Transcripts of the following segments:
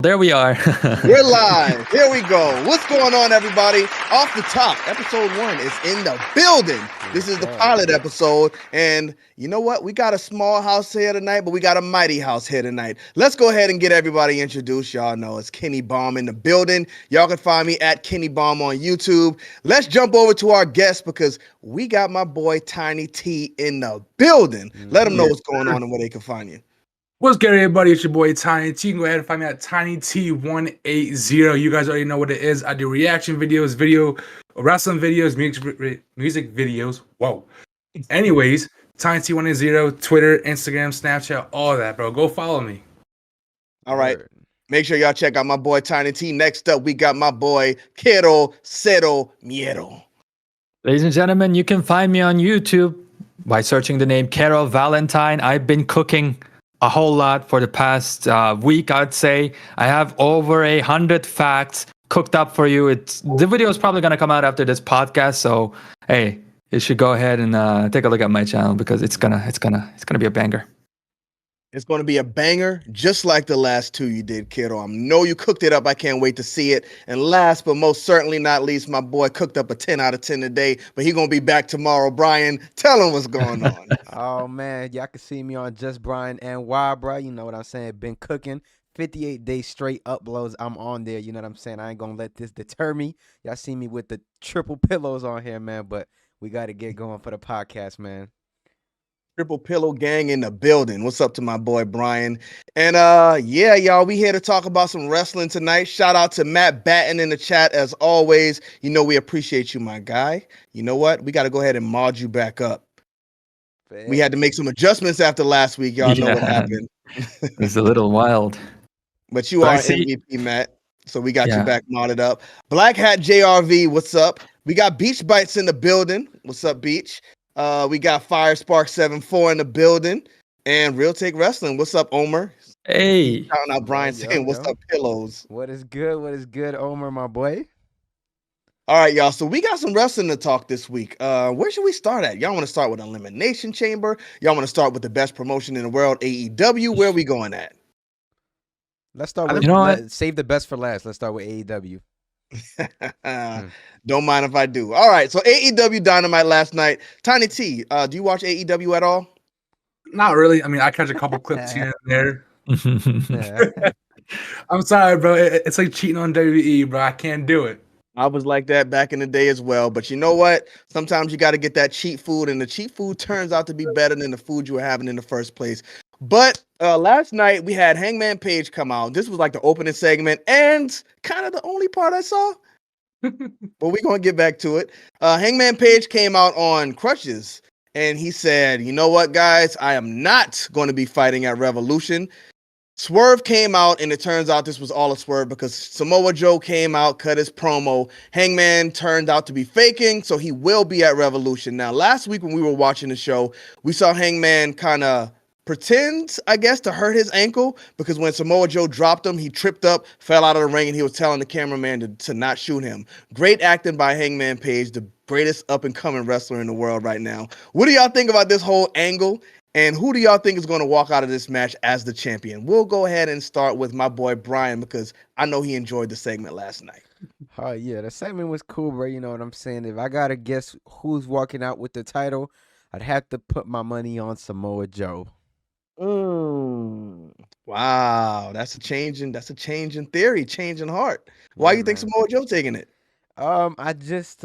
There we are. We're live. Here we go. What's going on, everybody? Off the top, episode 1 is in the building. This is the pilot episode. And you know what? We got a small house here tonight, but we got a mighty house here tonight. Let's go ahead and get everybody introduced. Y'all know it's Kenny Baum in the building. Y'all can find me at Kenny Baum on YouTube. Let's jump over to our guest because we got my boy Tiny T in the building. Let them know what's going on and where they can find you. What's good, everybody? It's your boy Tiny T. You can go ahead and find me at TinyT180. You guys already know what it is. I do reaction videos, wrestling videos, music videos. Whoa. Anyways, TinyT180, Twitter, Instagram, Snapchat, all that, bro. Go follow me. All right. Make sure y'all check out my boy Tiny T. Next up, we got my boy Kero Cero Miedo. Ladies and gentlemen, you can find me on YouTube by searching the name Kero Valentine. I've been cooking a whole lot for the past week, I'd say. I have over 100 facts cooked up for you. The video is probably going to come out after this podcast, so hey, you should go ahead and take a look at my channel because it's gonna be a banger. It's going to be a banger, just like the last two you did, kiddo. I know you cooked it up. I can't wait to see it. And last but most certainly not least, my boy cooked up a 10 out of 10 today, but he's going to be back tomorrow. Bryan, tell him what's going on. Oh, man. Y'all can see me on Just Bryan and Why, bro. You know what I'm saying? Been cooking. 58 days straight uploads. I'm on there. You know what I'm saying? I ain't going to let this deter me. Y'all see me with the triple pillows on here, man, but we got to get going for the podcast, man. Triple Pillow Gang in the building. What's up to my boy Bryan? And yeah, y'all, we here to talk about some wrestling tonight. Shout out to Matt Batten in the chat as always. You know we appreciate you, my guy. You know what? We got to go ahead and mod you back up. We had to make some adjustments after last week. Y'all know what happened. It's a little wild. But you are MVP, Matt. So we got you back modded up. Black Hat JRV, what's up? We got Beach Bites in the building. What's up, Beach? We got Fire Spark 74 in the building, and Real Take Wrestling. What's up, Omer? Hey. Shouting out Bryan saying, "What's up, pillows?" What is good? What is good, Omer, my boy? All right, y'all. So we got some wrestling to talk this week. Where should we start at? Y'all want to start with Elimination Chamber? Y'all want to start with the best promotion in the world, AEW? Where are we going at? Let's start with save the best for last. Let's start with AEW. Don't mind if I do. All right, so AEW Dynamite last night. Tiny T, do you watch AEW at all? Not really. I mean, I catch a couple clips here and there. I'm sorry, bro. It's like cheating on WWE, bro. I can't do it. I was like that back in the day as well. But you know what? Sometimes you got to get that cheap food, and the cheap food turns out to be better than the food you were having in the first place. But last night we had Hangman Page come out. This was like the opening segment and kind of the only part I saw. But we're going to get back to it. Hangman Page came out on crutches and he said, you know what, guys? I am not going to be fighting at Revolution. Swerve came out, and it turns out this was all a swerve because Samoa Joe came out, cut his promo. Hangman turned out to be faking, so he will be at Revolution. Now, last week when we were watching the show, we saw Hangman kind of pretend, I guess, to hurt his ankle because when Samoa Joe dropped him, he tripped up, fell out of the ring, and he was telling the cameraman to not shoot him. Great acting by Hangman Page, the greatest up-and-coming wrestler in the world right now. What do y'all think about this whole angle? And who do y'all think is going to walk out of this match as the champion? We'll go ahead and start with my boy Bryan because I know he enjoyed the segment last night. Oh, yeah, the segment was cool, bro. You know what I'm saying? If I got to guess who's walking out with the title, I'd have to put my money on Samoa Joe. Wow, that's a change in theory, change in heart. Why you think Samoa Joe taking it? It's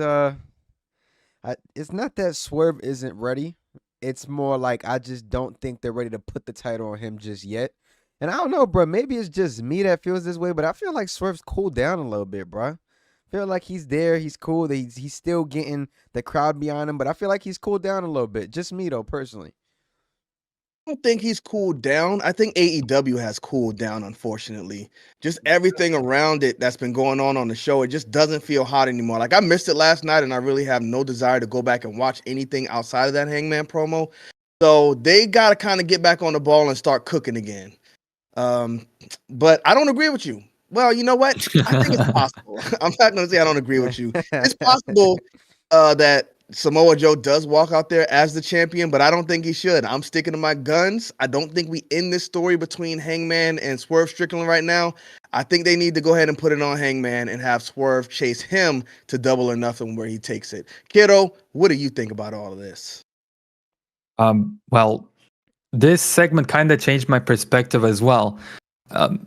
not that Swerve isn't ready. It's more like I just don't think they're ready to put the title on him just yet. And I don't know, bro. Maybe it's just me that feels this way, but I feel like Swerve's cooled down a little bit, bro. I feel like he's there. He's cool. He's still getting the crowd behind him, but I feel like he's cooled down a little bit. Just me, though, personally. I don't think he's cooled down. I think AEW has cooled down, unfortunately. Just everything around it that's been going on the show, it just doesn't feel hot anymore. Like, I missed it last night, and I really have no desire to go back and watch anything outside of that Hangman promo. So they got to kind of get back on the ball and start cooking again. But I don't agree with you. Well, you know what? I think it's possible. I'm not going to say I don't agree with you. It's possible that Samoa Joe does walk out there as the champion, but I don't think he should. I'm sticking to my guns. I don't think we end this story between Hangman and Swerve Strickland right now. I think they need to go ahead and put it on Hangman and have Swerve chase him to Double or Nothing where he takes it. Kero, what do you think about all of this? Well, this segment kind of changed my perspective as well.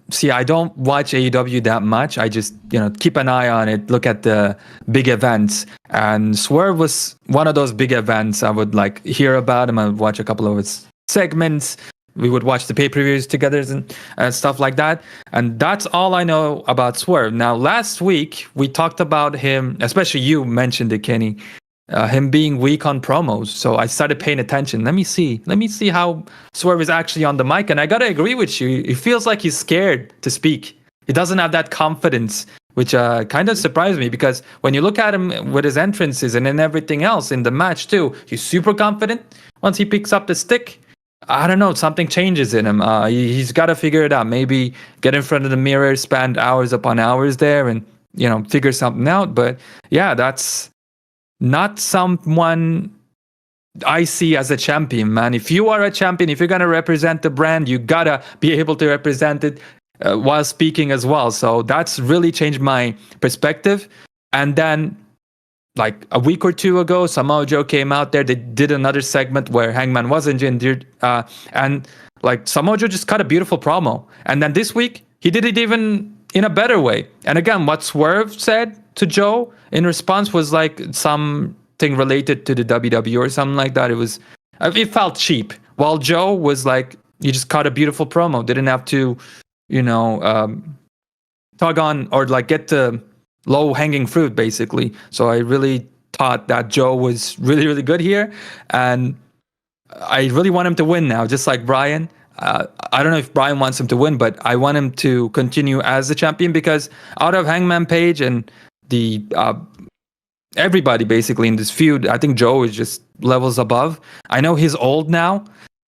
See, I don't watch AEW that much. I just, keep an eye on it, look at the big events. And Swerve was one of those big events. I would hear about him. I would watch a couple of his segments. We would watch the pay-per-views together and stuff like that. And that's all I know about Swerve. Now, last week, we talked about him, especially you mentioned it, Kenny, him being weak on promos. So I started paying attention. Let me see how Swerve is actually on the mic. And I got to agree with you. It feels like he's scared to speak. He doesn't have that confidence, which kind of surprised me, because when you look at him with his entrances and then everything else in the match too, he's super confident. Once he picks up the stick, I don't know, something changes in him. He's got to figure it out. Maybe get in front of the mirror, spend hours upon hours there and, figure something out. But yeah, that's not someone I see as a champion, man. If you are a champion, if you're going to represent the brand, you got to be able to represent it while speaking as well. So that's really changed my perspective. And then, a week or two ago, Samoa Joe came out there. They did another segment where Hangman wasn't injured. And Samoa Joe just cut a beautiful promo. And then this week, he did it even in a better way. And again, what Swerve said to Joe in response was something related to the WWE or something like that. It felt cheap. While Joe was he just cut a beautiful promo. Didn't have to, tug on or get the low-hanging fruit, basically. So I really thought that Joe was really, really good here. And I really want him to win now, just like Bryan. I don't know if Bryan wants him to win, but I want him to continue as the champion, because out of Hangman Page and the everybody basically in this feud, I think Joe is just levels above. I know he's old now,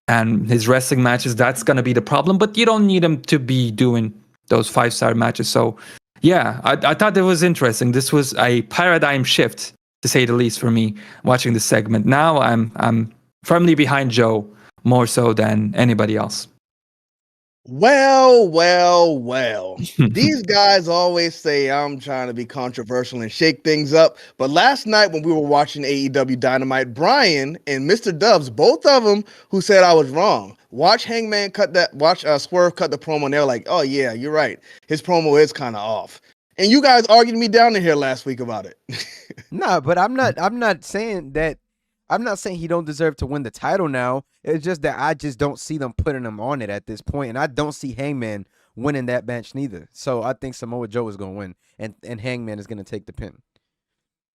and his wrestling matches, that's going to be the problem, but you don't need him to be doing those 5-star matches. So yeah, I thought it was interesting. This was a paradigm shift, to say the least, for me watching this segment. Now I'm firmly behind Joe more so than anybody else. Well. These guys always say I'm trying to be controversial and shake things up. But last night when we were watching AEW Dynamite, Bryan and Mr.Dubbs, both of them who said I was wrong, watch Swerve cut the promo, and they're like, oh yeah, you're right. His promo is kind of off. And you guys argued me down in here last week about it. No, but I'm not saying that. I'm not saying he don't deserve to win the title now. It's just that I just don't see them putting him on it at this point, and I don't see Hangman winning that match neither. So I think Samoa Joe is going to win, and Hangman is going to take the pin.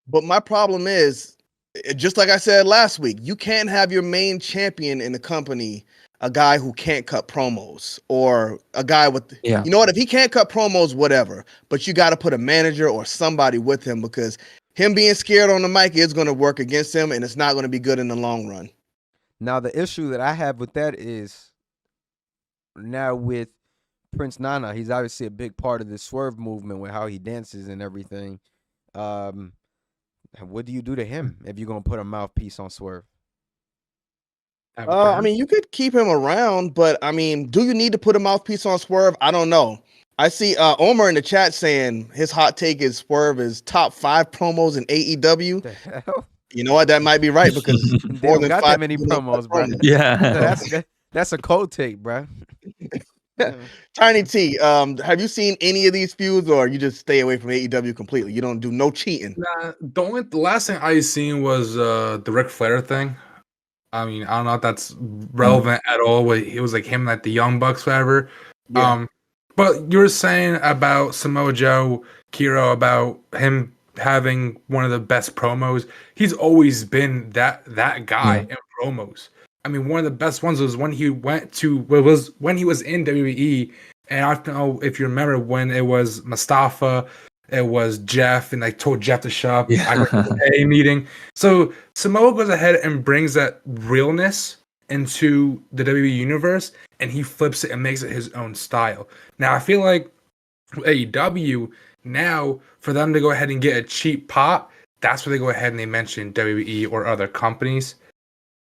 But my problem is, just like I said last week, you can't have your main champion in the company a guy who can't cut promos, or a guy with, you know what, if he can't cut promos, whatever, but you got to put a manager or somebody with him, because him being scared on the mic is going to work against him, and it's not going to be good in the long run. Now, the issue that I have with that is, now with Prince Nana, he's obviously a big part of the Swerve movement with how he dances and everything. What do you do to him if you're going to put a mouthpiece on Swerve? I mean, you could keep him around, but I mean, do you need to put a mouthpiece on Swerve? I don't know. I see Omer in the chat saying his hot take is Swerve is top 5 promos in AEW. The hell? You know what? That might be right, because They don't got that many promos, bro. Yeah. That's a cold take, bro. Tiny T, have you seen any of these feuds, or you just stay away from AEW completely? You don't do no cheating. Nah, the last thing I seen was the Ric Flair thing. I mean, I don't know if that's relevant at all. It was like him, like the Young Bucks, whatever. Yeah. But you were saying about Samoa Joe, Kero, about him having one of the best promos. He's always been that guy in promos. I mean, one of the best ones was when he when he was in WWE. And I don't know if you remember when it was Mustafa, it was Jeff, and I told Jeff to shut up. I went to the A meeting. So Samoa goes ahead and brings that realness into the WWE universe, and he flips it and makes it his own style. Now, I feel like AEW, now, for them to go ahead and get a cheap pop, that's where they go ahead and they mention WWE or other companies.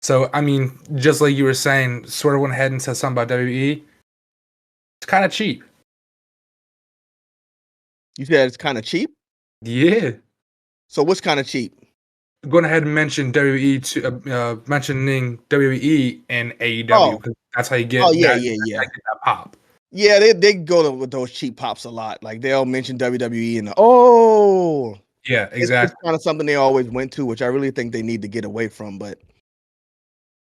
So, I mean, just like you were saying, sort of went ahead and said something about WWE. It's kind of cheap. You said it's kind of cheap. Yeah. So what's kind of cheap? Going ahead and mention WWE mentioning WWE and AEW because that's how you get yeah. that pop. Yeah, they go with those cheap pops a lot. Like they'll mention WWE and Yeah, exactly. It's kind of something they always went to, which I really think they need to get away from. But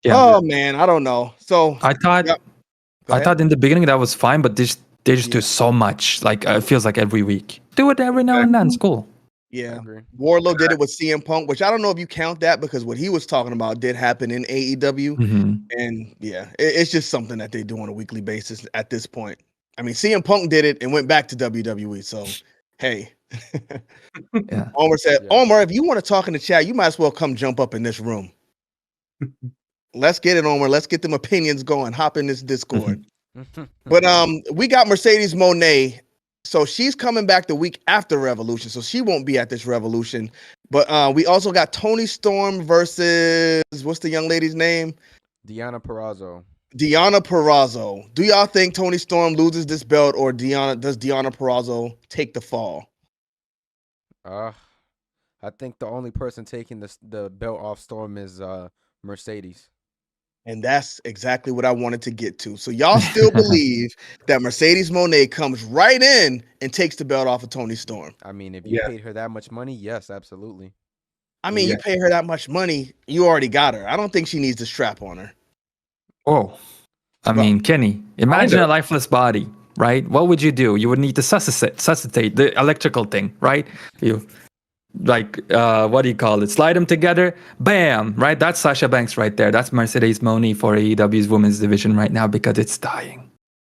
man, I don't know. So I thought in the beginning that was fine, but they just do so much. Like it feels like every week. Do it every now and then. It's cool. Yeah, Wardlow did it with CM Punk, which I don't know if you count that because what he was talking about did happen in AEW, and it's just something that they do on a weekly basis at this point. I mean, CM Punk did it and went back to WWE, so hey. Yeah. Omar said, Omar, if you want to talk in the chat, you might as well come jump up in this room. Let's get it, Omar. Let's get them opinions going. Hop in this Discord. But we got Mercedes Moné. So she's coming back the week after Revolution, so she won't be at this Revolution. But we also got Toni Storm versus what's the young lady's name? Deonna Purrazzo. Deonna Purrazzo. Do y'all think Toni Storm loses this belt, or does Deonna Purrazzo take the fall? I think the only person taking the belt off Storm is Mercedes. And that's exactly what I wanted to get to. So y'all still believe that Mercedes Moné comes right in and takes the belt off of Toni Storm? I mean, if you paid her that much money, yes, absolutely. I mean, you pay her that much money, you already got her. I don't think she needs the strap on her. Oh, I mean, Kenny, imagine a lifeless body, right? What would you do? You would need to suscitate the electrical thing, right? You what do you call it? Slide them together, bam, right? That's Sasha Banks right there. That's Mercedes Moné for AEW's women's division right now because it's dying.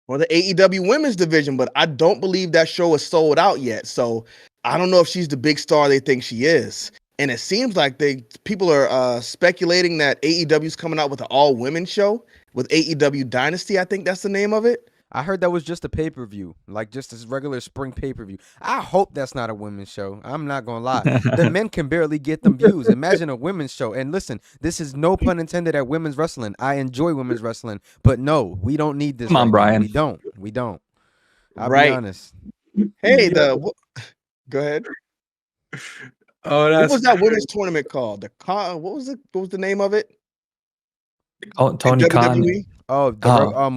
Or the AEW women's division, but I don't believe that show is sold out yet. So I don't know if she's the big star they think she is. And it seems like people are speculating that AEW is coming out with an all-women show with AEW Dynasty. I think that's the name of it. I heard that was just a pay-per-view, like just this regular spring pay-per-view. I hope that's not a women's show. I'm not going to lie. The men can barely get them views. Imagine a women's show. And listen, this is no pun intended at women's wrestling. I enjoy women's wrestling. But no, we don't need this. Come on, Bryan. We don't. I'll be honest. Hey, go ahead. Oh, what was that women's tournament called? What was the name of it? Oh, Tony Khan. Oh,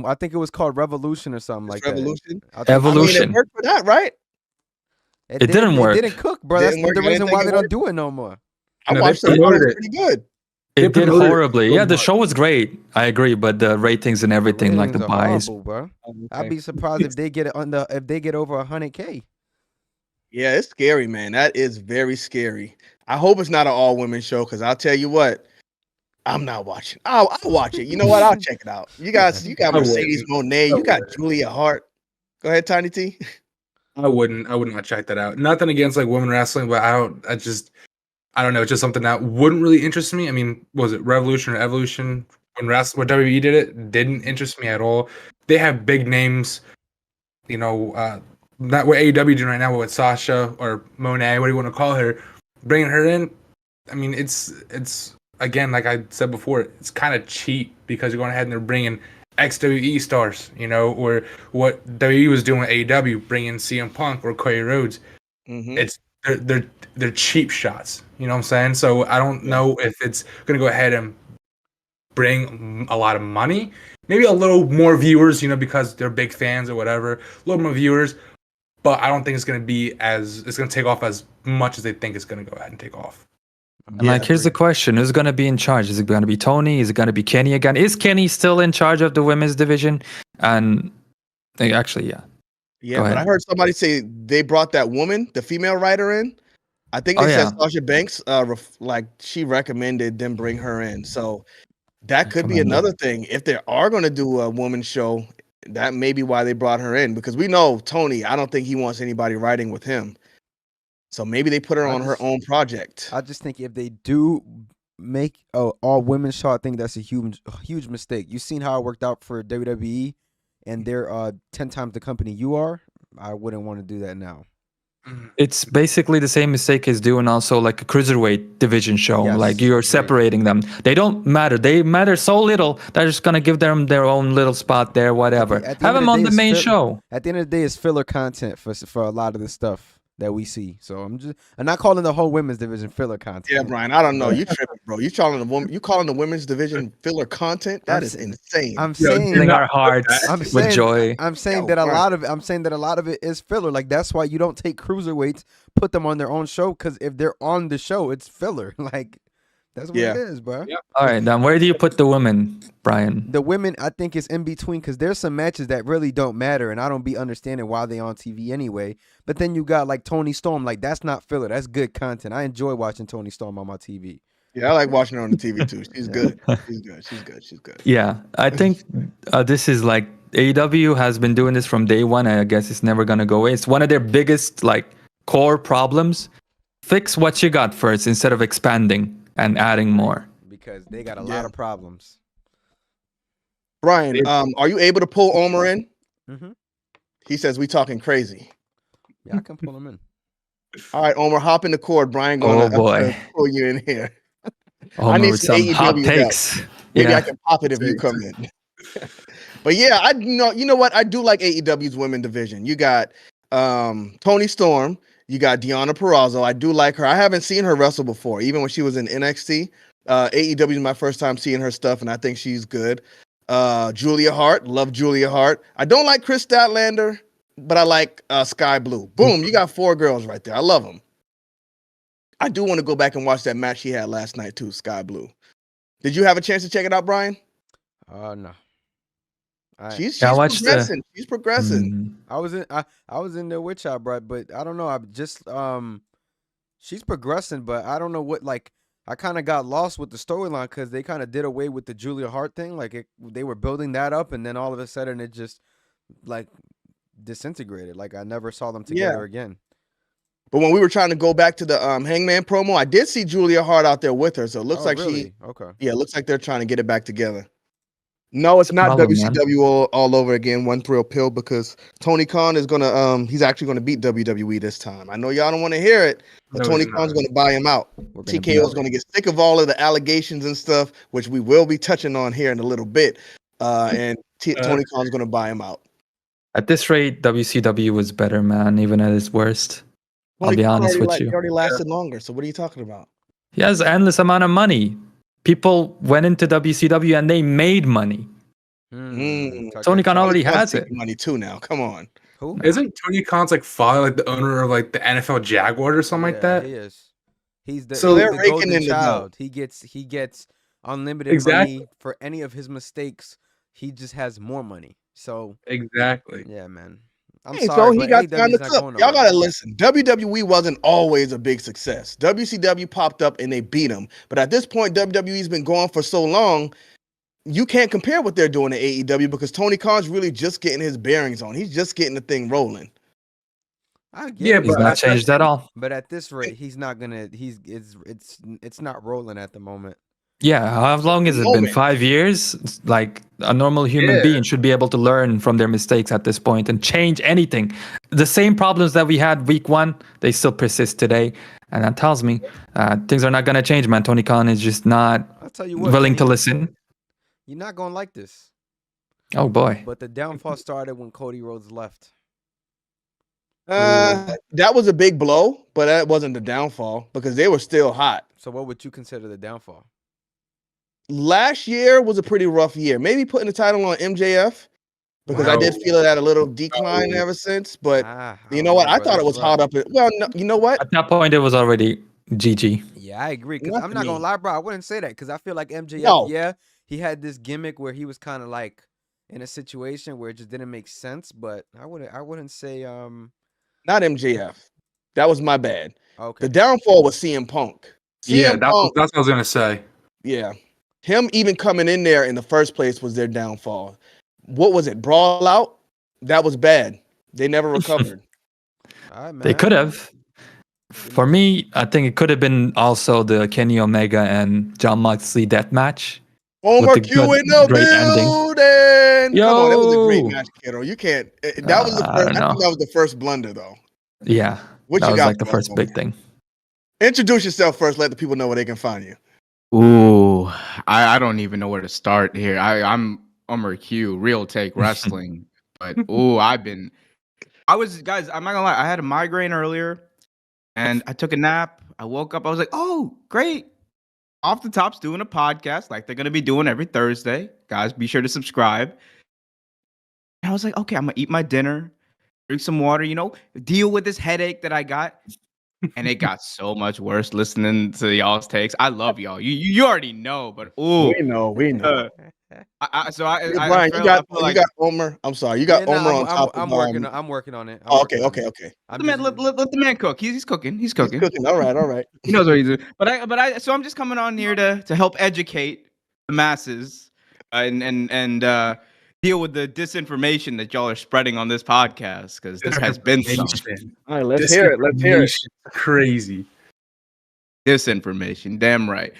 I think it was called Revolution or something like Revolution? that. Evolution. I mean, it worked for that, right? It didn't work. It didn't cook, bro. That's the reason why they don't do it no more. I watched it. It was pretty good. It did horribly. Yeah, the show was great. I agree, but the ratings and everything, like the buys. Horrible, bro. I'd be surprised if they get it if they get over 100K. Yeah, it's scary, man. That is very scary. I hope it's not an all-women show, because I'll tell you what, I'm not watching. I'll watch it. You know what? I'll check it out. You got Mercedes Moné. You got Julia Hart. Go ahead, Tiny T. I would not check that out. Nothing against like women wrestling, but I don't know. It's just something that wouldn't really interest me. I mean, was it Revolution or Evolution? When WWE did it, didn't interest me at all. They have big names, not what AEW doing right now with Sasha or Moné, what do you want to call her, bringing her in. I mean, it's again, like I said before, it's kind of cheap because you're going ahead and they're bringing ex-WWE stars, or what WWE was doing with AEW, bringing CM Punk or Cody Rhodes. It's they're cheap shots. You know what I'm saying? So I don't know if it's going to go ahead and bring a lot of money, maybe a little more viewers, because they're big fans or whatever, a little more viewers. But I don't think it's going to take off as much as they think it's going to go ahead and take off. And here's the question: who's going to be in charge? Is it going to be Tony? Is it going to be Kenny again? Is Kenny still in charge of the women's division? And actually, yeah. Yeah, but I heard somebody say they brought that woman, the female writer, in. I think they said Sasha Banks, she recommended them bring her in. So that could be another thing. If they are going to do a women's show, that may be why they brought her in, because we know Tony, I don't think he wants anybody writing with him. So maybe they put her on her own project. I just think if they do make all women's show, I think that's a huge mistake. You've seen how it worked out for WWE, and they're 10 times the company you are. I wouldn't want to do that now. It's basically the same mistake as doing also like a cruiserweight division show. Yes, like you're separating them. They don't matter. They matter so little. They're just gonna give them their own little spot there, whatever. Have them on the main show. At the end of the day, it's filler content for a lot of this stuff. that we see. So I'm not calling the whole women's division filler content. Yeah, Brian, I don't know. You tripping, bro. You calling the women's division filler content? That is insane. I'm Yo, saying Filling our hearts I'm with saying, joy. I'm saying Yo, that a Brian. lot of it is filler. Like that's why you don't take cruiserweights, put them on their own show, because if they're on the show, it's filler. Like that's what Yeah. it is, bro. Yeah. All right, then where do you put the women, Brian? The women, I think, is in between because there's some matches that really don't matter, and I don't be understanding why they on TV anyway. But then you got like Tony Storm, like that's not filler. That's good content. I enjoy watching Tony Storm on my TV. Yeah, I like watching her on the TV too. She's good. She's good. Yeah, I think this is like AEW has been doing this from day one. I guess it's never gonna go away. It's one of their biggest like core problems. Fix what you got first instead of expanding and adding more. Because they got a Yeah. lot of problems. Brian, are you able to pull Omer in? Mm-hmm. He says we talking crazy. Yeah, I can pull them in. All right, Omer, hop in the cord. Brian going to boy. pull you in here. Oh, need with some some hot AEW help. takes. Maybe I Yeah, can pop it if you come in. But yeah, you know what? I do like AEW's women division. You got Tony Storm, you got Deonna Purrazzo. I do like her. I haven't seen her wrestle before, even when she was in NXT. AEW is my first time seeing her stuff, and I think she's good. Julia Hart, love Julia Hart. I don't like Chris Statlander, but I like Sky Blue. Boom, you got 4 girls right there. I love them. I do want to go back and watch that match she had last night too, Sky Blue. Did you have a chance to check it out, Brian? No. She's Yeah, I watched progressing. She's progressing. Mm, I was in there with y'all, bro, but I don't know. I just she's progressing, but I don't know what like. I kind of got lost with the storyline because they kind of did away with the Julia Hart thing. Like they were building that up, and then all of a sudden it just like disintegrated. Like I never saw them together again. But when we were trying to go back to the Hangman promo, I did see Julia Hart out there with her. So it looks like really? Okay. it looks like they're trying to get it back together. No, it's not problem, man. WCW all over again. One thrill pill because Tony Khan is gonna he's actually gonna beat WWE this time. I know y'all don't want to hear it, but No, Tony he's Khan's not. gonna buy him out. We're gonna TKO is be- gonna get sick of all of the allegations and stuff, which we will be touching on here in a little bit. And Tony Khan's gonna buy him out. at this rate, WCW was better, man, even at its worst. I'll Tony be Khan honest already with you. He already lasted longer. So what are you talking about? He has endless amount of money. People went into WCW and they made money. Tony Khan already has it. Money too now. Come on. Who? Isn't Tony Khan's like father like the owner of like the NFL Jaguars or something like that? He is. He's the, So he's they're the raking golden in the dough. child. He gets unlimited Exactly. money for any of his mistakes. He just has more money. So Exactly. yeah, man. I'm Hey, sorry, so he but got AEW time to is not cook. going Y'all nowhere. gotta listen. WWE wasn't always a big success. WCW popped up and they beat them. But at this point, WWE's been going for so long, you can't compare what they're doing to AEW because Tony Khan's really just getting his bearings on. He's just getting the thing rolling. I get Yeah, it, He's but not changed at all. but at this rate, he's not gonna. It's not rolling at the moment. Yeah, how long has it been? Moment. 5 years? It's like a normal human Yeah. being should be able to learn from their mistakes at this point and change anything. The same problems that we had week 1, they still persist today. And that tells me things are not going to change, man. Tony Khan is just not I'll tell you what. willing to Kenny, listen. You're not gonna like this. Oh, boy. But the downfall started when Cody Rhodes left. That was a big blow, but that wasn't the downfall because they were still hot. So what would you consider the downfall? Last year was a pretty rough year. Maybe putting the title on MJF because I did No. feel it at a little decline No. ever since. But I you don't know what? I bro. thought This it was is hot rough. up. Well, no, you know what? At that point, it was already GG. Yeah, I agree. Because Not I'm to not gonna me. lie, bro. I wouldn't say that because I feel like MJF. No. Yeah, he had this gimmick where he was kind of like in a situation where it just didn't make sense. But I wouldn't say Not MJF. That was my bad. okay. The downfall was CM Punk. Yeah, CM that's Punk, what I was gonna say. yeah. Him even coming in there in the first place was their downfall. What was it? Brawl out? That was bad. They never recovered. All right, man. They could have. For me, I think it could have been also the Kenny Omega and John Moxley death match. Homer the Q good- in the great ending. building. Come on, that was a great Yo. match, kiddo. You can't. That was the I first. don't I think know. that was the first blunder, though. Yeah, What that you was got like the for us, first big Homer? thing. Introduce yourself first. Let the people know where they can find you. Ooh, I don't even know where to start here. I'm Umar Q, Real Take Wrestling. But guys, I'm not gonna lie, I had a migraine earlier And I took a nap. I woke up. I was like, oh, great. Off the Top's doing a podcast like they're going to be doing every Thursday. Guys, be sure to subscribe. And I was like, okay, I'm going to eat my dinner, drink some water, deal with this headache that I got. And it got so much worse listening to y'all's takes. I love y'all. You already know, but We know. I Brian, feel you like got Omer. I'm sorry, you Yeah, got no, Omer on top I'm of working. I'm working on it. Oh, okay. I'm let just, the man cook. He's cooking. He's He's cooking. cooking. All right. He knows what he's doing. So I'm just coming on here to help educate the masses and deal with the disinformation that y'all are spreading on this podcast because there has been some All right, let's hear it. Let's hear it. Crazy. disinformation. Damn right.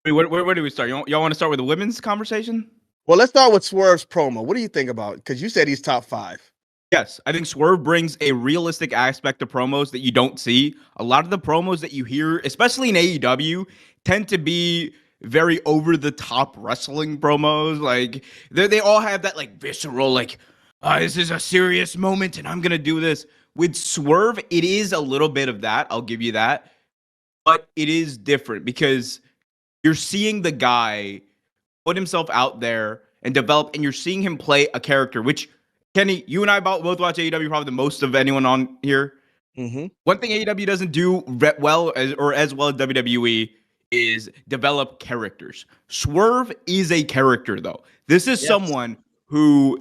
Where do we start? Y'all want to start with the women's conversation? Well, let's start with Swerve's promo. What do you think about? Because you said he's top 5. Yes, I think Swerve brings a realistic aspect to promos that you don't see. A lot of the promos that you hear, especially in AEW, tend to be very over the top wrestling promos. Like they all have that like visceral, like, this is a serious moment and I'm gonna do this. With Swerve, it is a little bit of that. I'll give you that, but it is different because you're seeing the guy put himself out there and develop, and you're seeing him play a character, which, Kenny, you and I both watch AEW probably the most of anyone on here. Mm-hmm. One thing AEW doesn't do as well as WWE is develop characters. Swerve is a character, though. This is someone who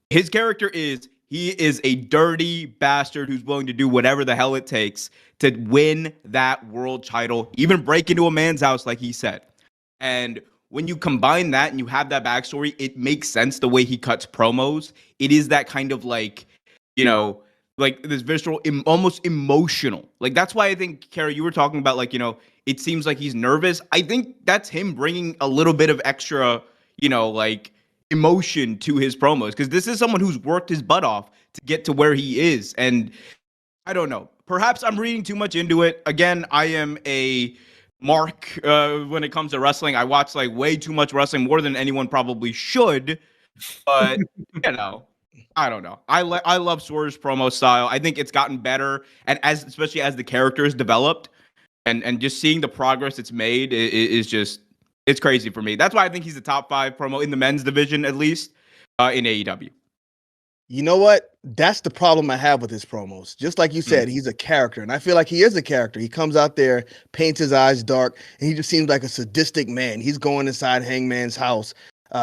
his character is, he is a dirty bastard who's willing to do whatever the hell it takes to win that world title, even break into a man's house, like he said. And when you combine that and you have that backstory, it makes sense the way he cuts promos. It is that kind of like, like this visceral, almost emotional. Like that's why I think, Kero, you were talking about like, it seems like he's nervous. I think that's him bringing a little bit of extra, like emotion to his promos. Because this is someone who's worked his butt off to get to where he is. And I don't know. Perhaps I'm reading too much into it. Again, I am a mark when it comes to wrestling. I watch like way too much wrestling, more than anyone probably should. But I don't know. I love Swerve's promo style. I think it's gotten better, and especially as the characters developed, and just seeing the progress it's made is just, it's crazy for me. That's why I think he's the top 5 promo in the men's division, at least in AEW. You know what? That's the problem I have with his promos. Just like you said, he's a character, and I feel like he is a character. He comes out there, paints his eyes dark, and he just seems like a sadistic man. He's going inside Hangman's house.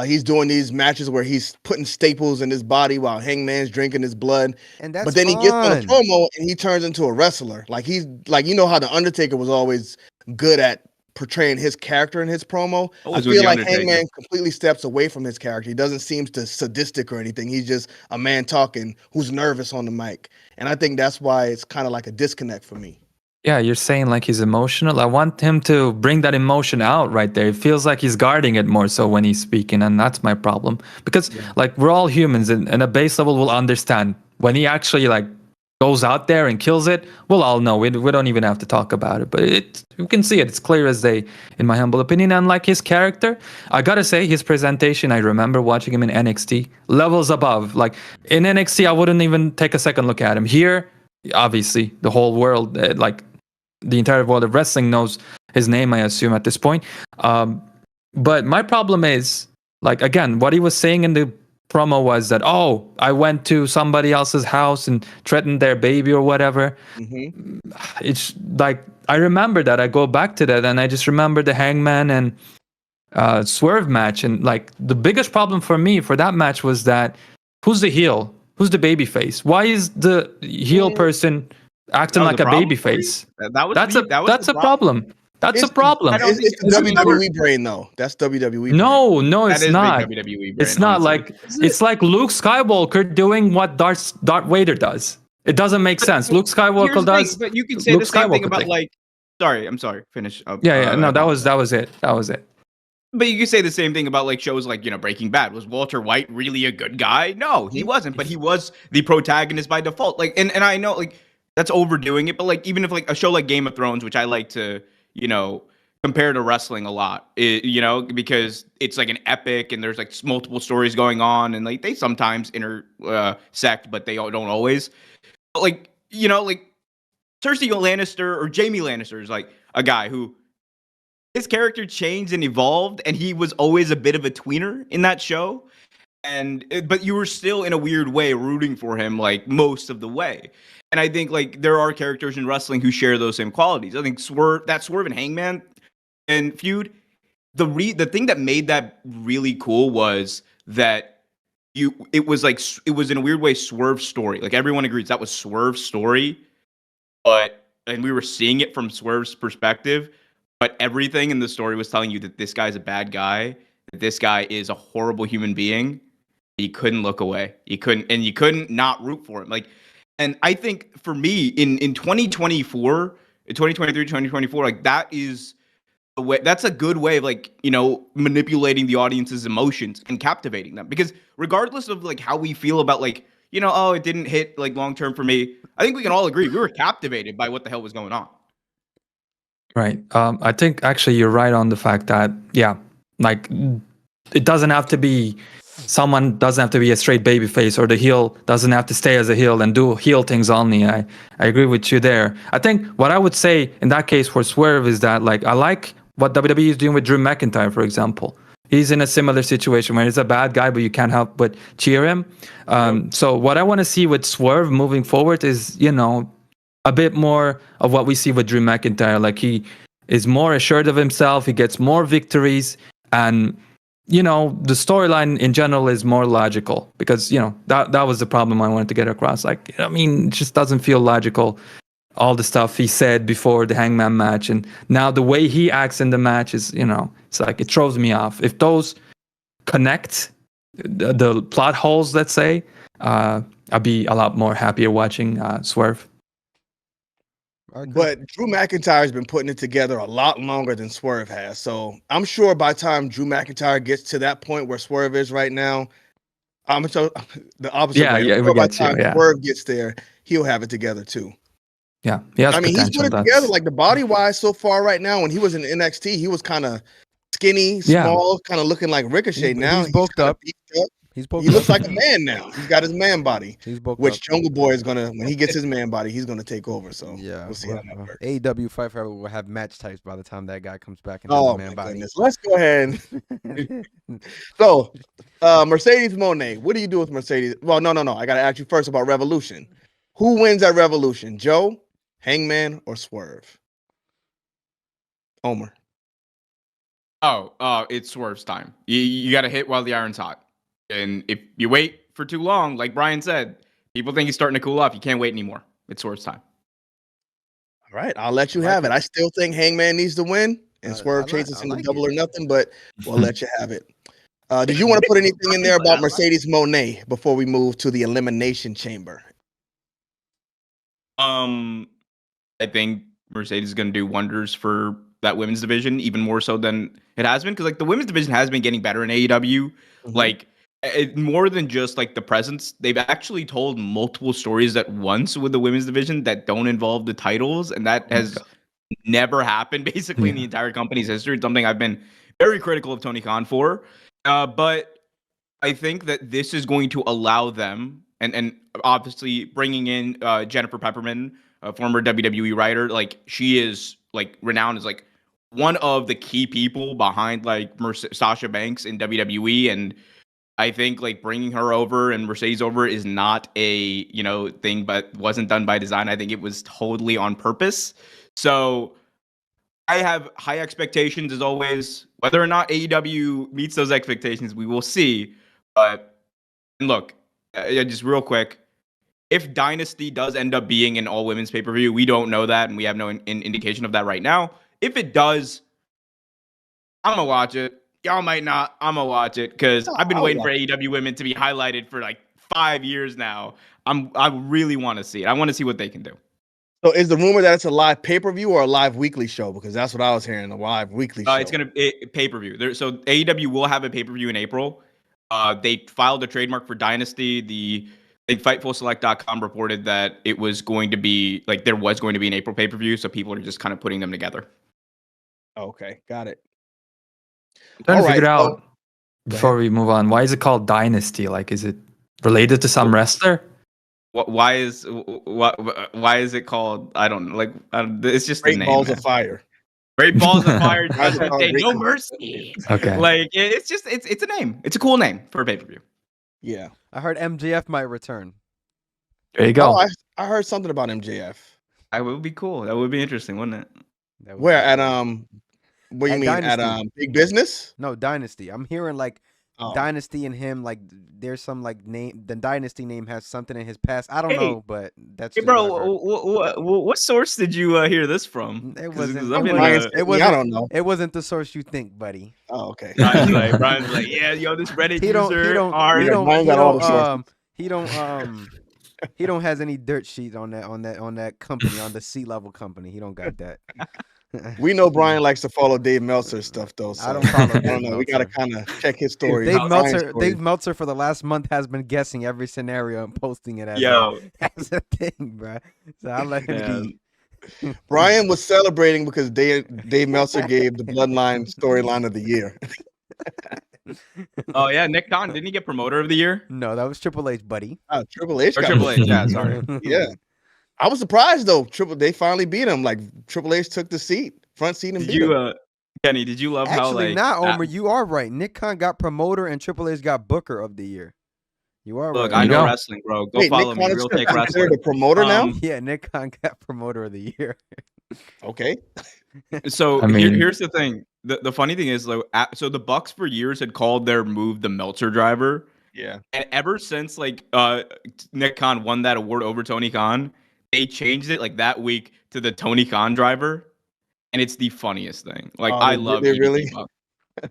He's doing these matches where he's putting staples in his body while Hangman's drinking his blood. and that's But then he gets on a promo and he turns into a wrestler. Like he's like, how the Undertaker was always good at portraying his character in his promo. I feel like Hangman completely steps away from his character. He doesn't seem to sadistic or anything. He's just a man talking who's nervous on the mic. And I think that's why it's kind of like a disconnect for me. Yeah, you're saying like he's emotional. I want him to bring that emotion out right there. It feels like he's guarding it more so when he's speaking, and that's my problem. Because like we're all humans, and a base level will understand when he actually like goes out there and kills it. We'll all know. We don't even have to talk about it, but you can see it. It's clear as day, in my humble opinion. And like his character, I gotta say his presentation. I remember watching him in NXT, levels above. Like in NXT, I wouldn't even take a second look at him. Here, obviously, the whole world, like the entire world of wrestling knows his name, I assume, at this point. But my problem is, like, again, what he was saying in the promo was that, I went to somebody else's house and threatened their baby or whatever. Mm-hmm. It's like, I remember that. I go back to that, and I just remember the Hangman and Swerve match. And, like, the biggest problem for me for that match was that who's the heel? Who's the baby face? Why is the heel person acting like a baby face? That's a problem. That's a problem. It's the WWE brain, though. That's WWE. No, it's that is not. big WWE brain, It's not honestly. it's like Luke Skywalker doing what Darth Vader does. It doesn't make sense. Luke Skywalker does. But you can say Luke the same thing Skywalker about thing. like. Sorry, I'm sorry. Finish up. Yeah. No, that was it. That was it. But you could say the same thing about like shows like, Breaking Bad. Was Walter White really a good guy? No, he wasn't. But he was the protagonist by default. Like, and I know like that's overdoing it. But like even if like a show like Game of Thrones, which I like to compare to wrestling a lot, because it's like an epic and there's like multiple stories going on and like they sometimes intersect, but they don't always. But like like Cersei Lannister or Jaime Lannister is like a guy who his character changed and evolved, and he was always a bit of a tweener in that show. But you were still in a weird way rooting for him like most of the way. And I think like there are characters in wrestling who share those same qualities. I think Swerve and Hangman and feud, the thing that made that really cool was that it was in a weird way Swerve's story. Like everyone agrees that was Swerve's story, and we were seeing it from Swerve's perspective, but everything in the story was telling you that this guy's a bad guy, that this guy is a horrible human being. You couldn't look away. You couldn't not root for him. And I think for me in 2024, in 2023, 2024, like that is a way, that's a good way of like, manipulating the audience's emotions and captivating them. Because regardless of like how we feel about like, oh, it didn't hit like long term for me, I think we can all agree we were captivated by what the hell was going on. Right. I think actually you're right on the fact that, like it doesn't have to be, someone doesn't have to be a straight baby face, or the heel doesn't have to stay as a heel and do heel things only. I agree with you there. I think what I would say in that case for Swerve is that like I like what WWE is doing with Drew McIntyre, for example. He's in a similar situation where he's a bad guy, but you can't help but cheer him. So what I want to see with Swerve moving forward is, a bit more of what we see with Drew McIntyre. Like he is more assured of himself. He gets more victories, and the storyline in general is more logical because, that was the problem I wanted to get across. Like, it just doesn't feel logical. All the stuff he said before the Hangman match, and now the way he acts in the match is, it's like, it throws me off. If those connect the plot holes, let's say, I'd be a lot more happier watching Swerve. But Drew McIntyre has been putting it together a lot longer than Swerve has. So I'm sure by the time Drew McIntyre gets to that point where Swerve is right now, I'm so the opposite way. By the time Swerve gets there, he'll have it together too. Yeah, he's put it together like the body wise so far right now. When he was in NXT, he was kind of skinny, small, kind of looking like Ricochet. Now he's bulked up. He looks like a man now. He's got his man body. Which Jungle Boy is gonna, when he gets his man body, he's gonna take over. So we'll see how that works. AEW Fight Forever will have match types by the time that guy comes back and has his man body. Goodness. Let's go ahead. So, Mercedes Moné. What do you do with Mercedes? Well, no. I gotta ask you first about Revolution. Who wins at Revolution? Joe, Hangman, or Swerve? Omer. It's Swerve's time. You got to hit while the iron's hot. And if you wait for too long, like Bryan said, people think he's starting to cool off. You can't wait anymore. It's Swerve's time. All right, I'll let you have it. I still think Hangman needs to win, and Swerve chases him to double or nothing, but we'll let you have it. Did you want to put anything in there about Mercedes Moné before we move to the Elimination Chamber? I think Mercedes is going to do wonders for that women's division, even more so than it has been, because like the women's division has been getting better in AEW. Like more than just like the presence, they've actually told multiple stories at once with the women's division that don't involve the titles, and that has never happened basically in the entire company's history. It's something I've been very critical of Tony Khan for, but I think that this is going to allow them, and obviously bringing in Jennifer Pepperman, a former WWE writer, like she is like renowned as like one of the key people behind like Sasha Banks in WWE, and I think like bringing her over and Mercedes over is not a thing, but wasn't done by design. I think it was totally on purpose. So I have high expectations as always. Whether or not AEW meets those expectations, we will see. But look, just real quick, if Dynasty does end up being an all-women's pay-per-view, we don't know that, and we have no indication of that right now. If it does, I'm going to watch it. Y'all might not. I'm going to watch it because I've been waiting for AEW women to be highlighted for like 5 years now. I really want to see it. I want to see what they can do. So is the rumor that it's a live pay-per-view or a live weekly show? Because that's what I was hearing, a live weekly show. It's going to pay-per-view. So AEW will have a pay-per-view in April. They filed a trademark for Dynasty. FightfulSelect.com reported that it was going to be like there was going to be an April pay-per-view, so people are just kind of putting them together. Okay, got it. I'm trying to figure out before we move on, why is it called Dynasty? Like, is it related to some wrestler? Why is it called? I don't know. Like, it's just a Great name. balls Man. of fire. Great balls of fire. Might as well call it No Great- mercy. Okay. Like, it's a name. It's a cool name for a pay per view. Yeah. I heard MJF might return. There you go. Oh, I heard something about MJF. That would be cool. That would be interesting, wouldn't it? That would Where be at cool. what do you At mean at Dynasty. Big Business? No, Dynasty. I'm hearing like Oh. Dynasty and him, like there's some like name. The Dynasty name has something in his past. I don't Hey. know, but that's Hey, just bro, what I heard. what source did you hear this from? It 'Cause wasn't. I'm It in wasn't, the- it I wasn't. don't know. It wasn't the source you think, buddy. Oh, okay. Brian's like, yeah, yo, this Reddit He don't. He user. don't. hard. He Yeah, don't. Brian He got all the don't. sources. He don't. He don't has any dirt sheet on that company, on the C-level company. He don't got that. We know Brian likes to follow Dave Meltzer stuff though. So I don't follow I Dave don't know. We gotta Meltzer. kind of check his story. Dave Brian's Meltzer. story. Dave Meltzer for the last month has been guessing every scenario and posting it as, Yo, as a thing, bro. So I let him be. Brian was celebrating because Dave Meltzer gave the Bloodline storyline of the year. oh yeah, Nick Khan, didn't he get promoter of the year? No, that was Triple H, buddy. Triple H. Or got Triple it. H? Yeah, sorry. Yeah. I was surprised though. They finally beat him. Like Triple H took the front seat, and Did beat you, him. Kenny? Did you love how Actually, like not that- Omer. You are right. Nick Khan got promoter and Triple H got Booker of the year. You are Look, right. I know go. wrestling, bro. Go Wait, follow Nick me. Khan Real is Take Wrestling. considered a promoter now. Yeah, Nick Khan got promoter of the year. Okay. So I mean- here's the thing. The funny thing is, like, so the Bucks for years had called their move the Meltzer driver, Yeah. and ever since like Nick Khan won that award over Tony Khan, they changed it like that week to the Tony Khan driver, and it's the funniest thing. Like, Oh, I they- love they EVP really? Bucks.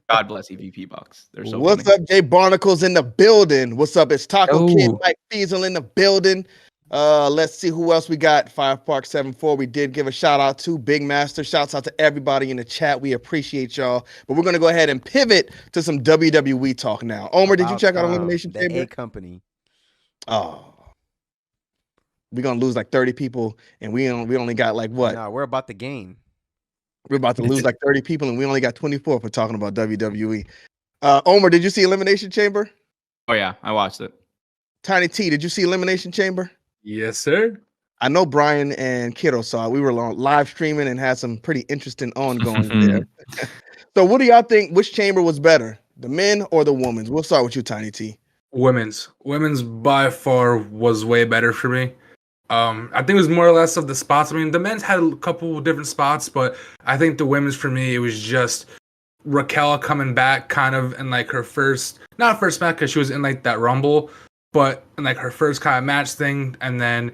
God bless EVP Bucks. They're so What's funny. up, Jay Barnacles in the building? What's up? It's Taco Kid, Oh. Mike Fiesel in the building. Let's see who else we got. Five Park 74. We did give a shout out to Big Master. Shouts out to everybody in the chat. We appreciate y'all. But we're gonna go ahead and pivot to some WWE talk now. Omer, did you About check out time. Elimination The Chamber? A company. Oh, we're gonna lose like 30 people, and we only got like what? Nah, we're about to gain. We're about to lose like 30 people, and we only got 24 for talking about WWE. Omer, did you see Elimination Chamber? Oh yeah, I watched it. Tiny T, did you see Elimination Chamber? Yes, sir. I know Bryan and Kero saw it. We were live streaming and had some pretty interesting ongoing there. So what do y'all think? Which chamber was better, the men or the women's? We'll start with you, Tiny T. Women's by far was way better for me. I think it was more or less of the spots. I mean, the men's had a couple different spots, but I think the women's for me, it was just Raquel coming back kind of in like her not first match because she was in like that Rumble, but in like her first kind of match thing, and then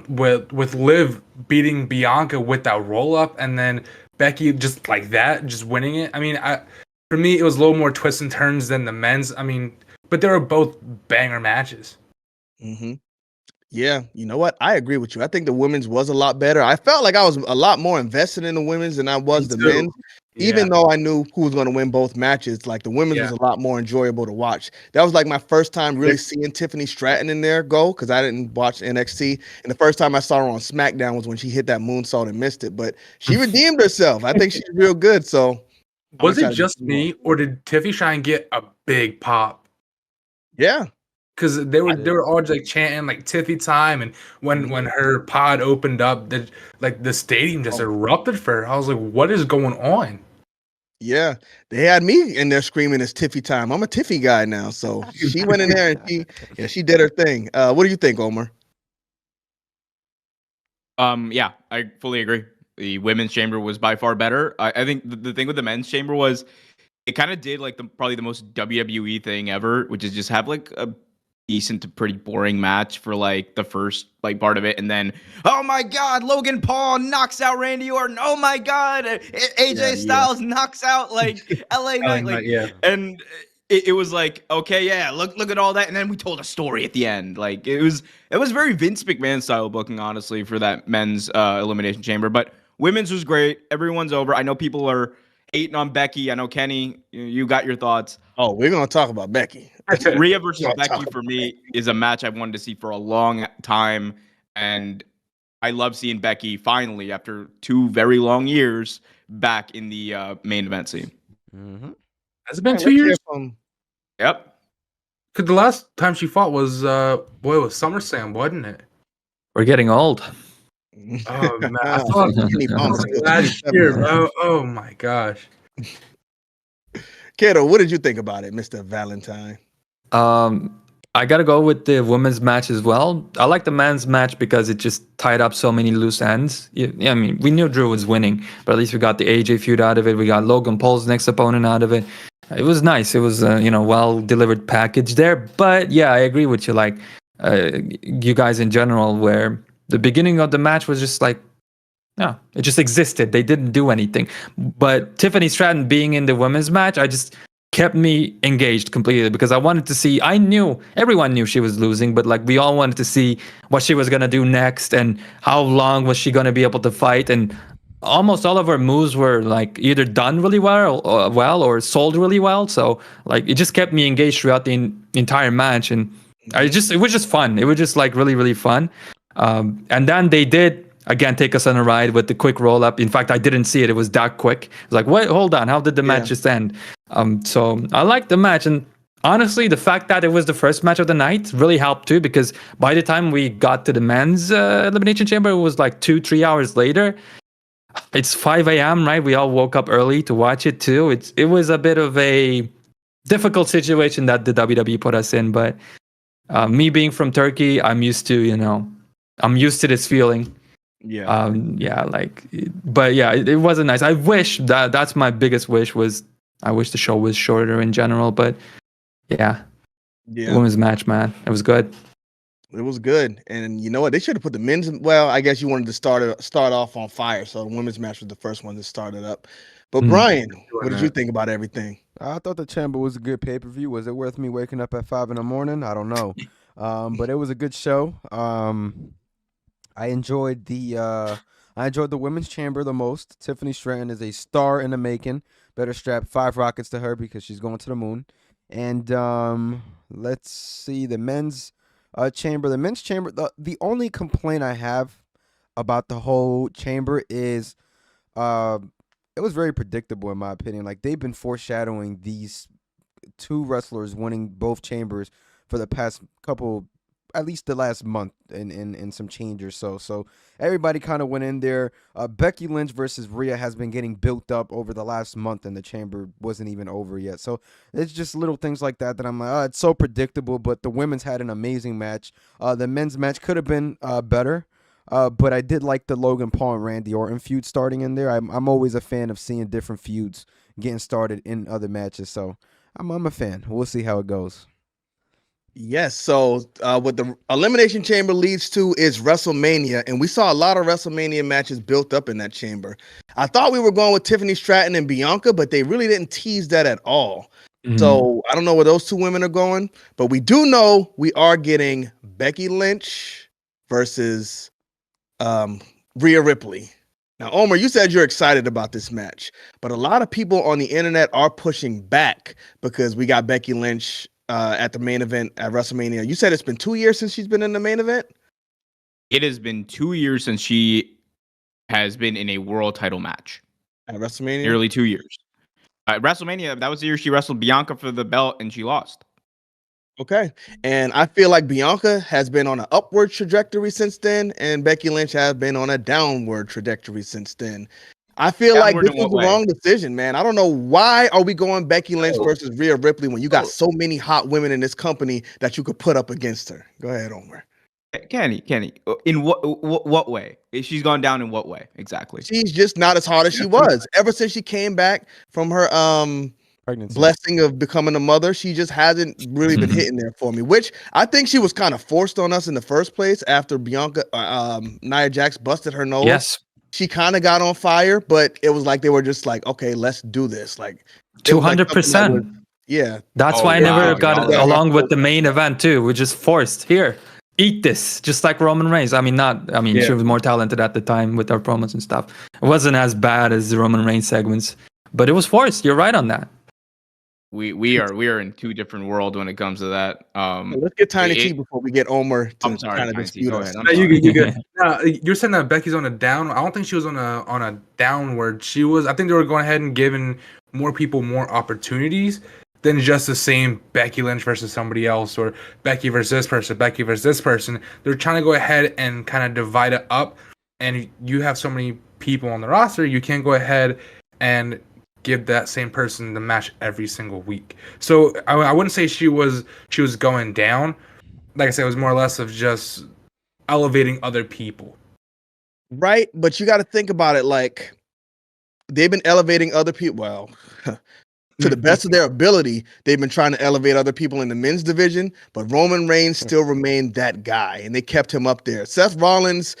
with Liv beating Bianca with that roll up, and then Becky just like that, just winning it. I mean, for me, it was a little more twists and turns than the men's. I mean, but they were both banger matches. Mm-hmm. Yeah, you know what? I agree with you. I think the women's was a lot better. I felt like I was a lot more invested in the women's than I was the men's. Even though I knew who was going to win both matches, like the women's was a lot more enjoyable to watch. That was like my first time really seeing Tiffany Stratton in there go, because I didn't watch NXT. And the first time I saw her on SmackDown was when she hit that moonsault and missed it. But she redeemed herself. I think she's real good. So Was it just me, or did Tiffy Shine get a big pop? Yeah. Because they were all like chanting like Tiffy time, and when her pod opened up, the stadium just erupted for her. I was like, what is going on? Yeah, they had me in there screaming it's Tiffy time. I'm a Tiffy guy now, so she went in there and she did her thing. What do you think, Omer? Yeah, I fully agree. The women's chamber was by far better. I think the thing with the men's chamber was it kind of did like probably the most WWE thing ever, which is just have like a decent to pretty boring match for like the first like part of it, and then oh my god, Logan Paul knocks out Randy Orton. Oh my god, AJ Styles knocks out like LA Knight. Like, and it was like, okay, yeah, look at all that, and then we told a story at the end. Like it was very Vince McMahon style booking, honestly, for that men's elimination chamber. But women's was great. Everyone's over. I know people are hating on Becky. I know Kenny, you got your thoughts. Oh, we're gonna talk about Becky. Rhea versus Becky for me is a match I've wanted to see for a long time, and I love seeing Becky finally after 2 very long years back in the main event scene. Mm-hmm. Has it been 2 years? Yep. Because the last time she fought was it was SummerSlam, wasn't it? We're getting old. Oh man, I thought Kenny Bumps till last 27 year, now. bro. Oh my gosh. Kero, what did you think about it, Mr. Valentine? I gotta go with the women's match as well. I like the men's match because it just tied up so many loose ends. Yeah, I mean, we knew Drew was winning, but at least we got the AJ feud out of it. We got Logan Paul's next opponent out of it. It was nice. It was well delivered package there. But yeah, I agree with you. Like you guys in general, where the beginning of the match was just like, yeah, it just existed. They didn't do anything. But Tiffany Stratton being in the women's match, I just kept me engaged completely because I wanted to see. Everyone knew she was losing, but like we all wanted to see what she was gonna do next and how long was she gonna be able to fight. And almost all of her moves were like either done really well or sold really well. So like it just kept me engaged throughout the entire match, and it was just fun. It was just like really really fun. And then they did again take us on a ride with the quick roll up. In fact, I didn't see it. It was that quick. It was like, wait, hold on, how did the match just end? So I liked the match, and honestly, the fact that it was the first match of the night really helped too, because by the time we got to the men's Elimination Chamber, it was like 2-3 hours later. It's 5 a.m., right? We all woke up early to watch it too. It was a bit of a difficult situation that the WWE put us in, but me being from Turkey, I'm used to this feeling. Yeah. But yeah, it wasn't nice. I wish that's my biggest wish was I wish the show was shorter in general, but yeah. Women's match, man. It was good. It was good. And you know what? They should have put the men's. Well, I guess you wanted to start off on fire. So the women's match was the first one that started up. But Bryan, what did you think about everything? I thought the Chamber was a good pay-per-view. Was it worth me waking up at 5 a.m? I don't know. But it was a good show. I enjoyed the women's chamber the most. Tiffany Stratton is a star in the making. Better strap 5 rockets to her because she's going to the moon. And let's see the men's chamber. The men's chamber. The only complaint I have about the whole chamber is it was very predictable in my opinion. Like they've been foreshadowing these 2 wrestlers winning both chambers for the past couple, at least the last month and some change or so. So everybody kind of went in there. Becky Lynch versus Rhea has been getting built up over the last month, and the chamber wasn't even over yet. So it's just little things like that I'm like, oh, it's so predictable. But the women's had an amazing match. The men's match could have been better. But I did like the Logan Paul and Randy Orton feud starting in there. I'm always a fan of seeing different feuds getting started in other matches. So I'm a fan. We'll see how it goes. Yes. So what the Elimination Chamber leads to is WrestleMania, and we saw a lot of WrestleMania matches built up in that chamber. I thought we were going with Tiffany Stratton and Bianca, but they really didn't tease that at all. So I don't know where those 2 women are going, but we do know we are getting Becky Lynch versus Rhea Ripley. Now, Omar, you said you're excited about this match, but a lot of people on the internet are pushing back because we got Becky Lynch at the main event at WrestleMania. You said it's been 2 years since she's been in the main event? It has been 2 years since she has been in a world title match. At WrestleMania? Nearly 2 years. At WrestleMania, that was the year she wrestled Bianca for the belt and she lost. Okay. And I feel like Bianca has been on an upward trajectory since then, and Becky Lynch has been on a downward trajectory since then. I feel like this was the wrong decision, man. I don't know why are we going Becky Lynch versus Rhea Ripley when you got so many hot women in this company that you could put up against her. Go ahead, Omar. Kenny, in what way? She's gone down in what way exactly? She's just not as hard as she was ever since she came back from her pregnancy blessing of becoming a mother. She just hasn't really been hitting there for me, which I think she was kind of forced on us in the first place after Bianca Nia Jax busted her nose. Yes. She kind of got on fire, but it was like they were just like, okay, let's do this. Like 200%. Yeah. That's why I never got along with the main event too. We're just forced. Here, eat this, just like Roman Reigns. She was more talented at the time with our promos and stuff. It wasn't as bad as the Roman Reigns segments, but it was forced. You're right on that. We are in 2 different worlds when it comes to that. Let's get Tiny T before we get Omar to I'm sorry, kind of dispute us. You good. You're saying that Becky's on a down. I don't think she was on a downward. I think they were going ahead and giving more people more opportunities. than just the same Becky Lynch versus somebody else, or Becky versus this person, Becky versus this person. They're trying to go ahead and kind of divide it up. And you have so many people on the roster, you can't go ahead and give that same person the match every single week. So I wouldn't say she was going down. Like I said, it was more or less of just elevating other people. Right, but you got to think about it like they've been elevating other people. Well, to the best of their ability, they've been trying to elevate other people in the men's division, but Roman Reigns still remained that guy, and they kept him up there. Seth Rollins,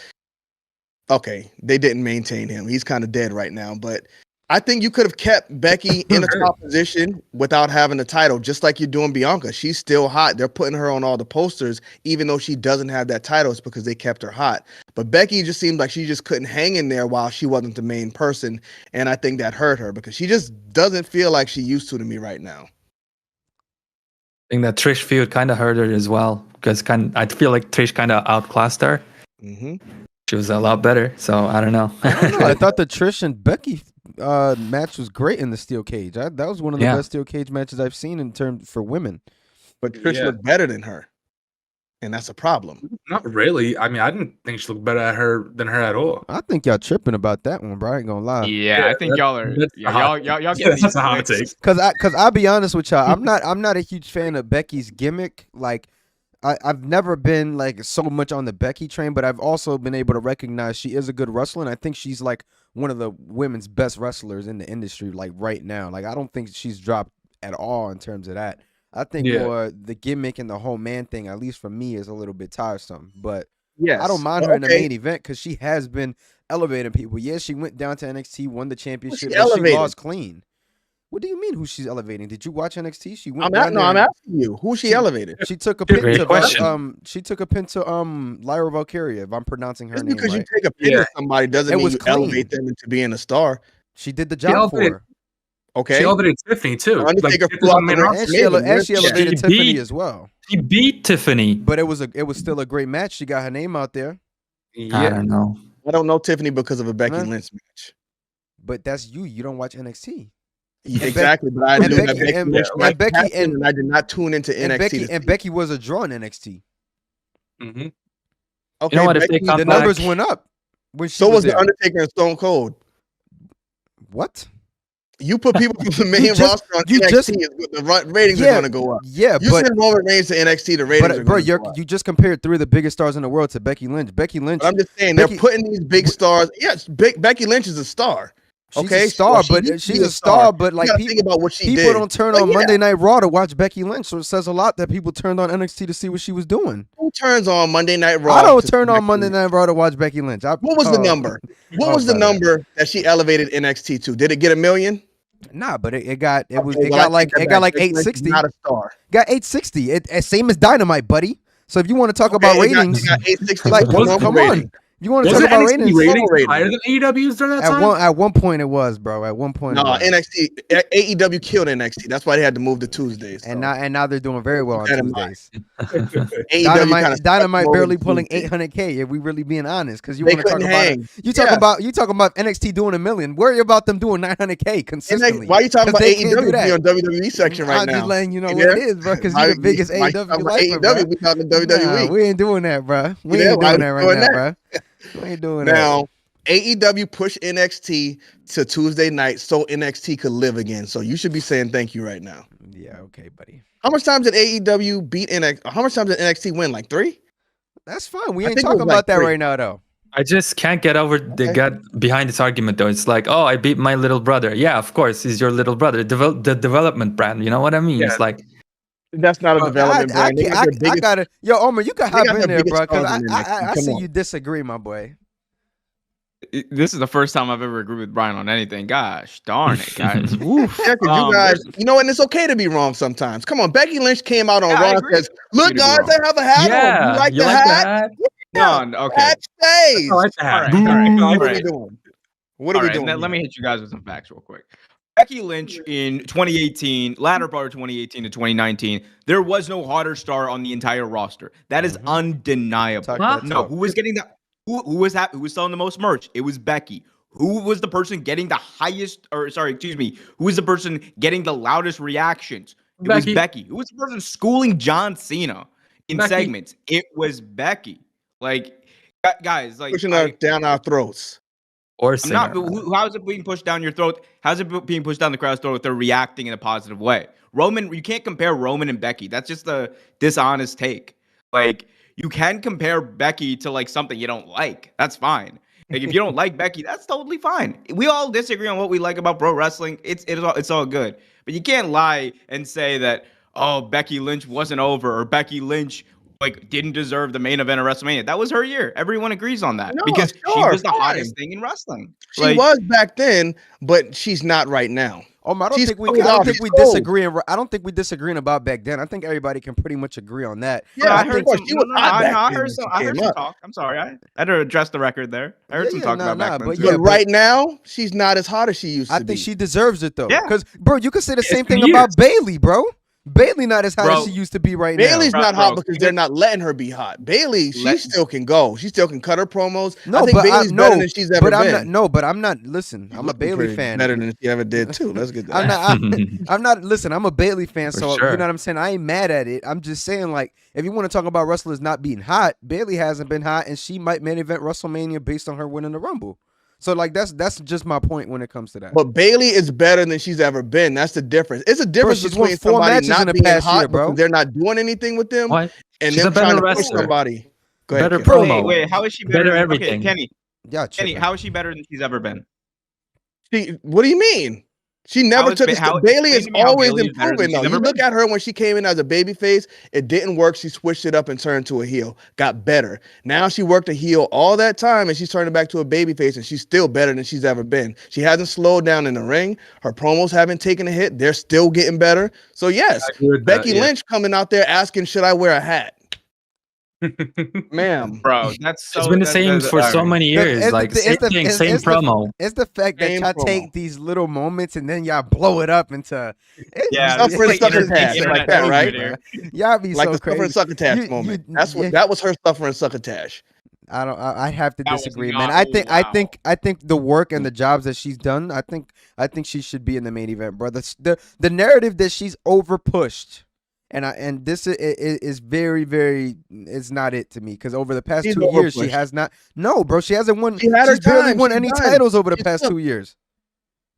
okay, they didn't maintain him. He's kind of dead right now, but I think you could have kept Becky in a top position without having the title, just like you're doing Bianca. She's still hot. They're putting her on all the posters, even though she doesn't have that title. It's because they kept her hot. But Becky just seemed like she just couldn't hang in there while she wasn't the main person, and I think that hurt her because she just doesn't feel like she used to me right now. I think that Trish feud kind of hurt her as well because I feel like Trish kind of outclassed her. Mm-hmm. She was a lot better, so I don't know. I thought the Trish and Becky match was great in the steel cage. That was one of the best steel cage matches I've seen in terms for women. But Trish looked better than her, and that's a problem. Not really. I mean, I didn't think she looked better than her at all. I think y'all tripping about that one, bro. I ain't gonna lie. Yeah, I think y'all are. Y'all get That's a hot take. Cause I'll be honest with y'all. I'm not a huge fan of Becky's gimmick. Like I've never been like so much on the Becky train, but I've also been able to recognize she is a good wrestler, and I think she's like one of the women's best wrestlers in the industry, like right now. Like I don't think she's dropped at all in terms of that. I think more the gimmick and the whole man thing, at least for me, is a little bit tiresome. But I don't mind her in the main event because she has been elevating people. Yeah, she went down to NXT, won the championship, and she lost clean. What do you mean? Who she's elevating? Did you watch NXT? She went. I'm asking you. Who she elevated? She took a pin to she took a pin to Lyra Valkyria. If I'm pronouncing her name because right. you take a pin to somebody doesn't mean you elevate them into being a star. She did the job for her. Okay. She elevated Tiffany too. Undertaker and she elevated Tiffany as well. She beat Tiffany, but it was still a great match. She got her name out there. I don't know. I don't know Tiffany because of a Becky Lynch match. But that's you. You don't watch NXT. Exactly, but I do that Becky and I did not tune into NXT. And Becky was a draw in NXT. Mm-hmm. You Okay, know what? If the numbers went up. So was the Undertaker and Stone Cold. What? You put people from the main roster on NXT, the ratings are going to go up. Yeah, you send Roman Reigns to NXT, the ratings are going to go up. You just compared three of the biggest stars in the world to Becky Lynch. Becky Lynch. But I'm just saying, they're putting these big stars. Yes, Becky Lynch is a star. She's a star, she's a star, but like think about what she people don't turn on Monday Night Raw to watch Becky Lynch, so it says a lot that people turned on NXT to see what she was doing. Who turns on Monday Night Raw? I don't turn on Monday Night Raw to watch Becky Lynch. What was the number? What was the number that she elevated NXT to? Did it get 1 million? Nah, but it got like 860. Not a star. Got 860. Same as Dynamite, buddy. So if you want to talk about ratings, it got 860. like come on. You want to talk about ratings higher than AEW's during that time? At one point it was, bro. At one point, no, NXT, AEW killed NXT. That's why they had to move to Tuesdays. And now they're doing very well on Tuesdays. Dynamite barely pulling 800K. If we really being honest, because you want to talk about you talking about NXT doing 1 million. Worry about them doing 900K consistently. Why are you talking about AEW on WWE section right now? I'm just letting you know what it is, bro. Because you're the biggest AEW lifer, bro. We talking WWE. We ain't doing that, bro. We ain't doing that right now, bro. We ain't doing now, AEW pushed NXT to Tuesday night so NXT could live again. So you should be saying thank you right now. Yeah, okay, buddy. How much times did AEW beat NXT? How much times did NXT win? Like 3? That's fine. We ain't talking about that right now, though. I just can't get behind this argument, though. It's like, oh, I beat my little brother. Yeah, of course, he's your little brother. The development brand. You know what I mean? Yeah. It's like. That's not a development brand. I got it. Yo, Omar, you can hop in there, bro. Because I see you disagree, my boy. This is the first time I've ever agreed with Bryan on anything. Gosh, darn it, guys. Yeah, you guys, you know, and it's okay to be wrong sometimes. Come on, Becky Lynch came out on Raw and says, "Look, guys, I have a hat on. You like the hat? No, okay. Hat stays. I like the hat. What are we doing? What are we doing? Let me hit you guys with some facts real quick. Becky Lynch in 2018, latter part of 2018 to 2019, there was no hotter star on the entire roster. That is undeniable. No, who was getting that? Who was selling the most merch? It was Becky. Who was the person getting the highest, who was the person getting the loudest reactions? It was Becky. Who was the person schooling John Cena in segments? It was Becky. Like, guys, like pushing her down our throats. Or I'm not. How is it being pushed down your throat? How's it being pushed down the crowd's throat if they're reacting in a positive way? Roman, you can't compare Roman and Becky. That's just a dishonest take. Like, you can compare Becky to like something you don't like. That's fine. Like, if you don't like Becky, that's totally fine. We all disagree on what we like about pro wrestling. It's all good. But you can't lie and say that, oh, Becky Lynch wasn't over, or Becky Lynch like didn't deserve the main event of WrestleMania. That was her year. Everyone agrees on that because she was the hottest thing in wrestling. She was back then, but she's not right now. I don't think we disagree. I don't think we disagreeing about back then. I think everybody can pretty much agree on that. Yeah, I heard some talk. I'm sorry. I had to address the record there. I heard some talk about back then. But right now, she's not as hot as she used to be. I think she deserves it though. Yeah. Because, bro, you could say the same thing about Bayley, bro. Bayley not as hot as she used to be right now. Bayley's not hot because they're not letting her be hot. Bayley, she still can go. She still can cut her promos. No, I think Bayley's better than she's ever been. But I'm not. Listen, I'm a Bayley fan. Better than she ever did too. Let's get that. I'm not. Listen, I'm a Bayley fan, so sure. you know what I'm saying. I ain't mad at it. I'm just saying, like, if you want to talk about wrestlers not being hot, Bayley hasn't been hot, and she might main event WrestleMania based on her winning the Rumble. So like that's just my point when it comes to that. But Bayley is better than she's ever been. That's the difference. It's a difference between somebody not being hot because they're not doing anything with them, and them trying to push somebody. Go ahead, better promo. Wait, how is she better? Everything. Okay, Kenny, how is she better than she's ever been? What do you mean? She never took it. Bayley is always improving, though. You look at her when she came in as a babyface, it didn't work. She switched it up and turned to a heel. Got better. Now she worked a heel all that time, and she's turning back to a babyface, and she's still better than she's ever been. She hasn't slowed down in the ring. Her promos haven't taken a hit. They're still getting better. So, yes, Becky Lynch coming out there asking, should I wear a hat? Ma'am, bro, that's it's been the same for so many years. Same promo. It's the fact that y'all take these little moments and then y'all blow it up into succotash like that, right? Y'all be like so the crazy. Succotash moment. That was her suffering succotash. I have to disagree, man. I think the work and the jobs that she's done. I think she should be in the main event, bro. The narrative that she's over pushed. And this is very, very. It's not it to me because over the past 2 years she has not. No, bro, she hasn't won. She's barely won any titles over the past 2 years.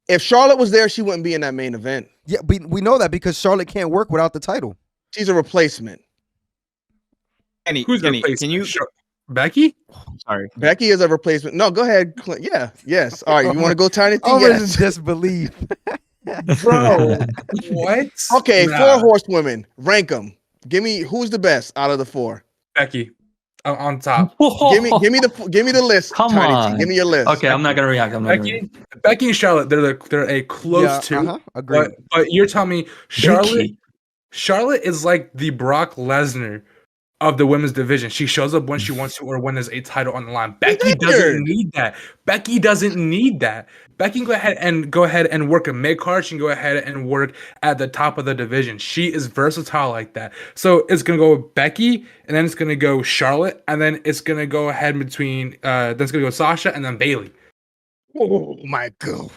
If Charlotte was there, she wouldn't be in that main event. Yeah, we know that because Charlotte can't work without the title. She's a replacement. Who's the replacement? Can you? Becky? Sorry, Becky is a replacement. No, go ahead, Clint. Yeah, yes. All right, you want to go Tiny T? Yes. Disbelief. Bro, what? Okay, 4 horsewomen. Rank them. Give me who's the best out of the 4. Becky, on top. Give me the list. Come Tiny on. T. Give me your list. Okay, I'm not gonna react. Becky and Charlotte, they're a close to. Agreed. But you're telling me Charlotte is like the Brock Lesnar of the women's division. She shows up when she wants to or when there's a title on the line. Becky doesn't need that. Becky can go ahead and work a mid-card. She can go ahead and work at the top of the division. She is versatile like that. So it's going to go Becky, and then it's going to go Charlotte, and then it's going to go ahead between then it's going to go Sasha and then Bayley. Oh my god!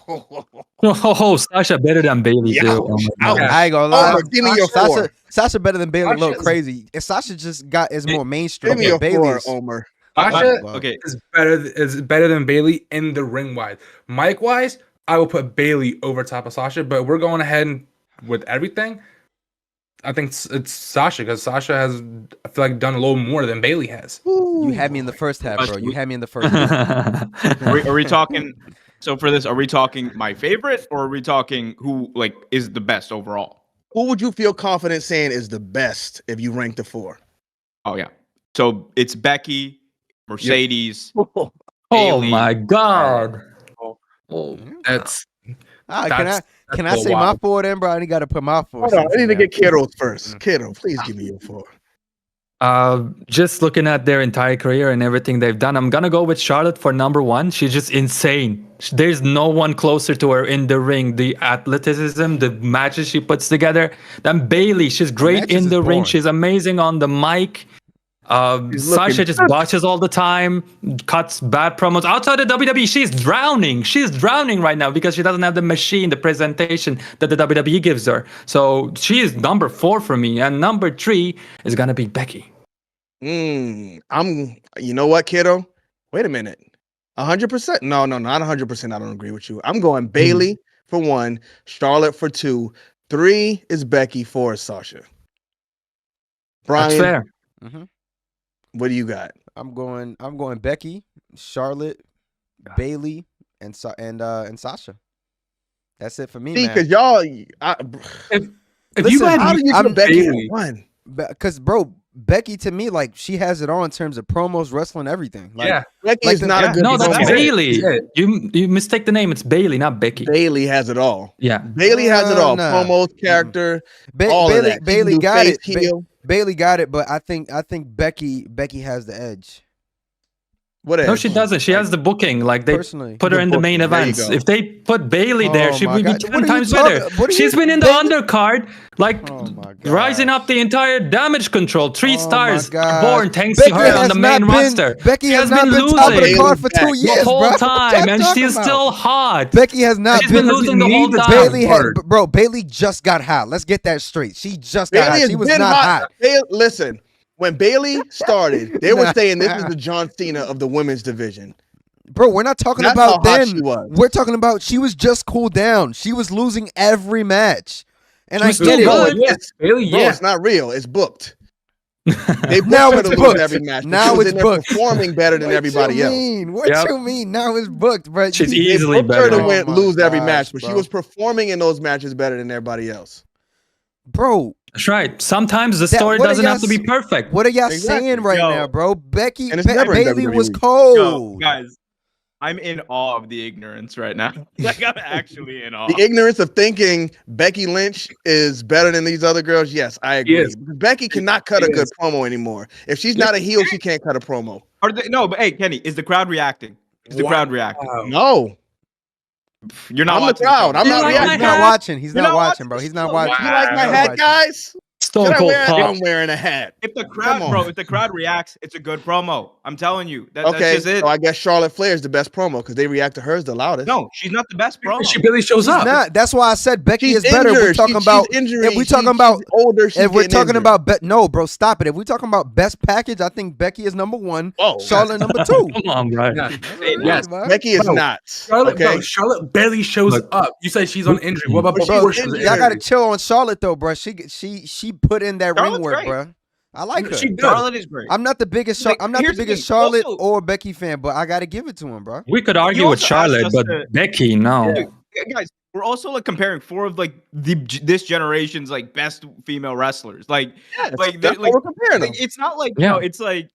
Sasha better than Bayley too. I ain't gonna lie. Give me your 4. Sasha better than Bayley. Look crazy. If Sasha just is more mainstream. Give me your 4, Omer. Sasha is better than Bayley in the ring wise. Mic wise, I will put Bayley over top of Sasha, but we're going ahead and with everything. I think it's Sasha because Sasha has, I feel like, done a little more than Bayley has. You had me in the first half, bro. You had me in the first half. Are we talking? So for this, are we talking my favorite, or are we talking who like is the best overall? Who would you feel confident saying is the best if you rank the 4? Oh yeah. So it's Becky, Mercedes. Oh Bayley, my god. That's. Can I say my 4 then, bro? I ain't got to put my 4. Hold on, I need to get Kero's first. Kero, please give me your 4. Just looking at their entire career and everything they've done, I'm gonna go with Charlotte for number 1. She's just insane. There's no one closer to her in the ring. The athleticism, the matches she puts together. Then Bayley, she's great in the ring. She's amazing on the mic. She's looking Sasha just good. botches all the time, cuts bad promos. Outside of WWE, she's drowning. She's drowning right now because she doesn't have the machine, the presentation that the WWE gives her. So she is number 4 for me. And number 3 is going to be Becky. You know what, kiddo? Wait a minute. 100%? No, not 100%. I don't agree with you. I'm going Bailey for 1, Charlotte for 2, 3 is Becky, 4 is Sasha. Bryan, That's fair. Mm-hmm. what do you got? I'm going Becky, Charlotte, Bailey, and Sasha. That's it for me, See, man. because y'all, If you had how do you I'm put Becky Bailey. at 1? Because bro, Becky to me, like, she has it all in terms of promos, wrestling, everything. Like, Yeah. Becky like is the- not a yeah. good No, that's promo. Bailey. That's it. You mistake the name. It's Bailey, not Becky. Bailey has it all. Yeah. Bailey has it all. Nah. Promos, character, all of Bailey, that. She can Bailey do got face, it. heel. Bailey got it, but I think Becky has the edge. What else? No, she doesn't. She has the booking. Like they Personally. put her The in the main booking. There you events. go. If they put Bailey there, Oh she my would be God. 10 What are you times talking- better. what are She's you- been in the Bailey- undercard, like Oh my God. rising up the entire damage control. 3 Oh my stars God. born thanks Becky to her on has the not main been- roster. Becky She has not been top of the losing card for 2 the years, the whole bro. What time, y'all and she's talking about? still hot. Becky has not She's been been losing the whole need the time. Bailey had, Word. bro. Bailey just got hot. Let's get that straight. She just got Bailey hot. has She was been not hot. Listen, when Bailey started, they were Nah. saying this is the John Cena of the women's division. Bro, we're not talking That's about how hot then. she was. We're talking about she was just cooled down. She was losing every match. And She I was get still it. good. It's, Bailey, bro, yeah. it's not real. It's booked. They Now booked her it's to booked. lose every match. but Now she was it's in there booked. performing better than everybody else. What Yep. you mean? Now it's booked, bro. She's They easily booked her better. to Oh my lose every gosh, match, but she bro. was performing in those matches better than everybody else. Bro, That's right. Sometimes the That- story what are doesn't y'all have to be perfect. what are y'all Exactly. saying right Yo. now, bro? Becky, And it's never in Bailey was WWE. cold. Guys, I'm in awe of the ignorance right now. Like, I'm actually in awe. The ignorance of thinking Becky Lynch is better than these other girls, yes, I agree. Yes. Becky cannot cut a She good is. promo anymore. If she's not a heel, she can't cut a promo. No, but hey, Kenny, is the crowd reacting? Is the Wow. crowd reacting? No, You're not I'm the watching crowd. I'm You not like reacting. my He's not hat? watching. He's You're not not watching, watching bro. this He's not show. watching. You Wow. like my He's not hat, watching. guys? Stone Should I Cold wear? Pop. I'm wearing a hat. If the crowd, on. bro, if the crowd reacts, it's a good promo. I'm telling you. That's Okay, just it. so I guess Charlotte Flair is the best promo because they react to hers the loudest. No, she's not the best promo. She barely shows She's up. not. That's why I said Becky she's is better. We're injured. talking She's about injury. if we're talking about she's older. She's if we're getting talking injured. about no, bro, stop it. If we're talking about best package, I think Becky is number 1. Oh, Charlotte number 2. Come on, bro. Yeah. Yes. Becky is Bro, not. Charlotte, Okay, bro, Charlotte barely shows Look. up. You say she's on injury. What about But she before was she was injured. Y'all injured? gotta chill on Charlotte though, bro. She put in that ring Charlotte's work, great. bro. I like her. She does. Charlotte is great. I'm not the biggest Like, I'm not the here's the biggest thing, Charlotte also- or Becky fan, but I gotta give it to him, bro. We could argue You with also asked Charlotte, us but to- Becky, no. Guys, we're also like comparing 4 of like this generation's like best female wrestlers. Like, yes, like, that's like- what we're comparing them. like, it's not like Yeah. it's like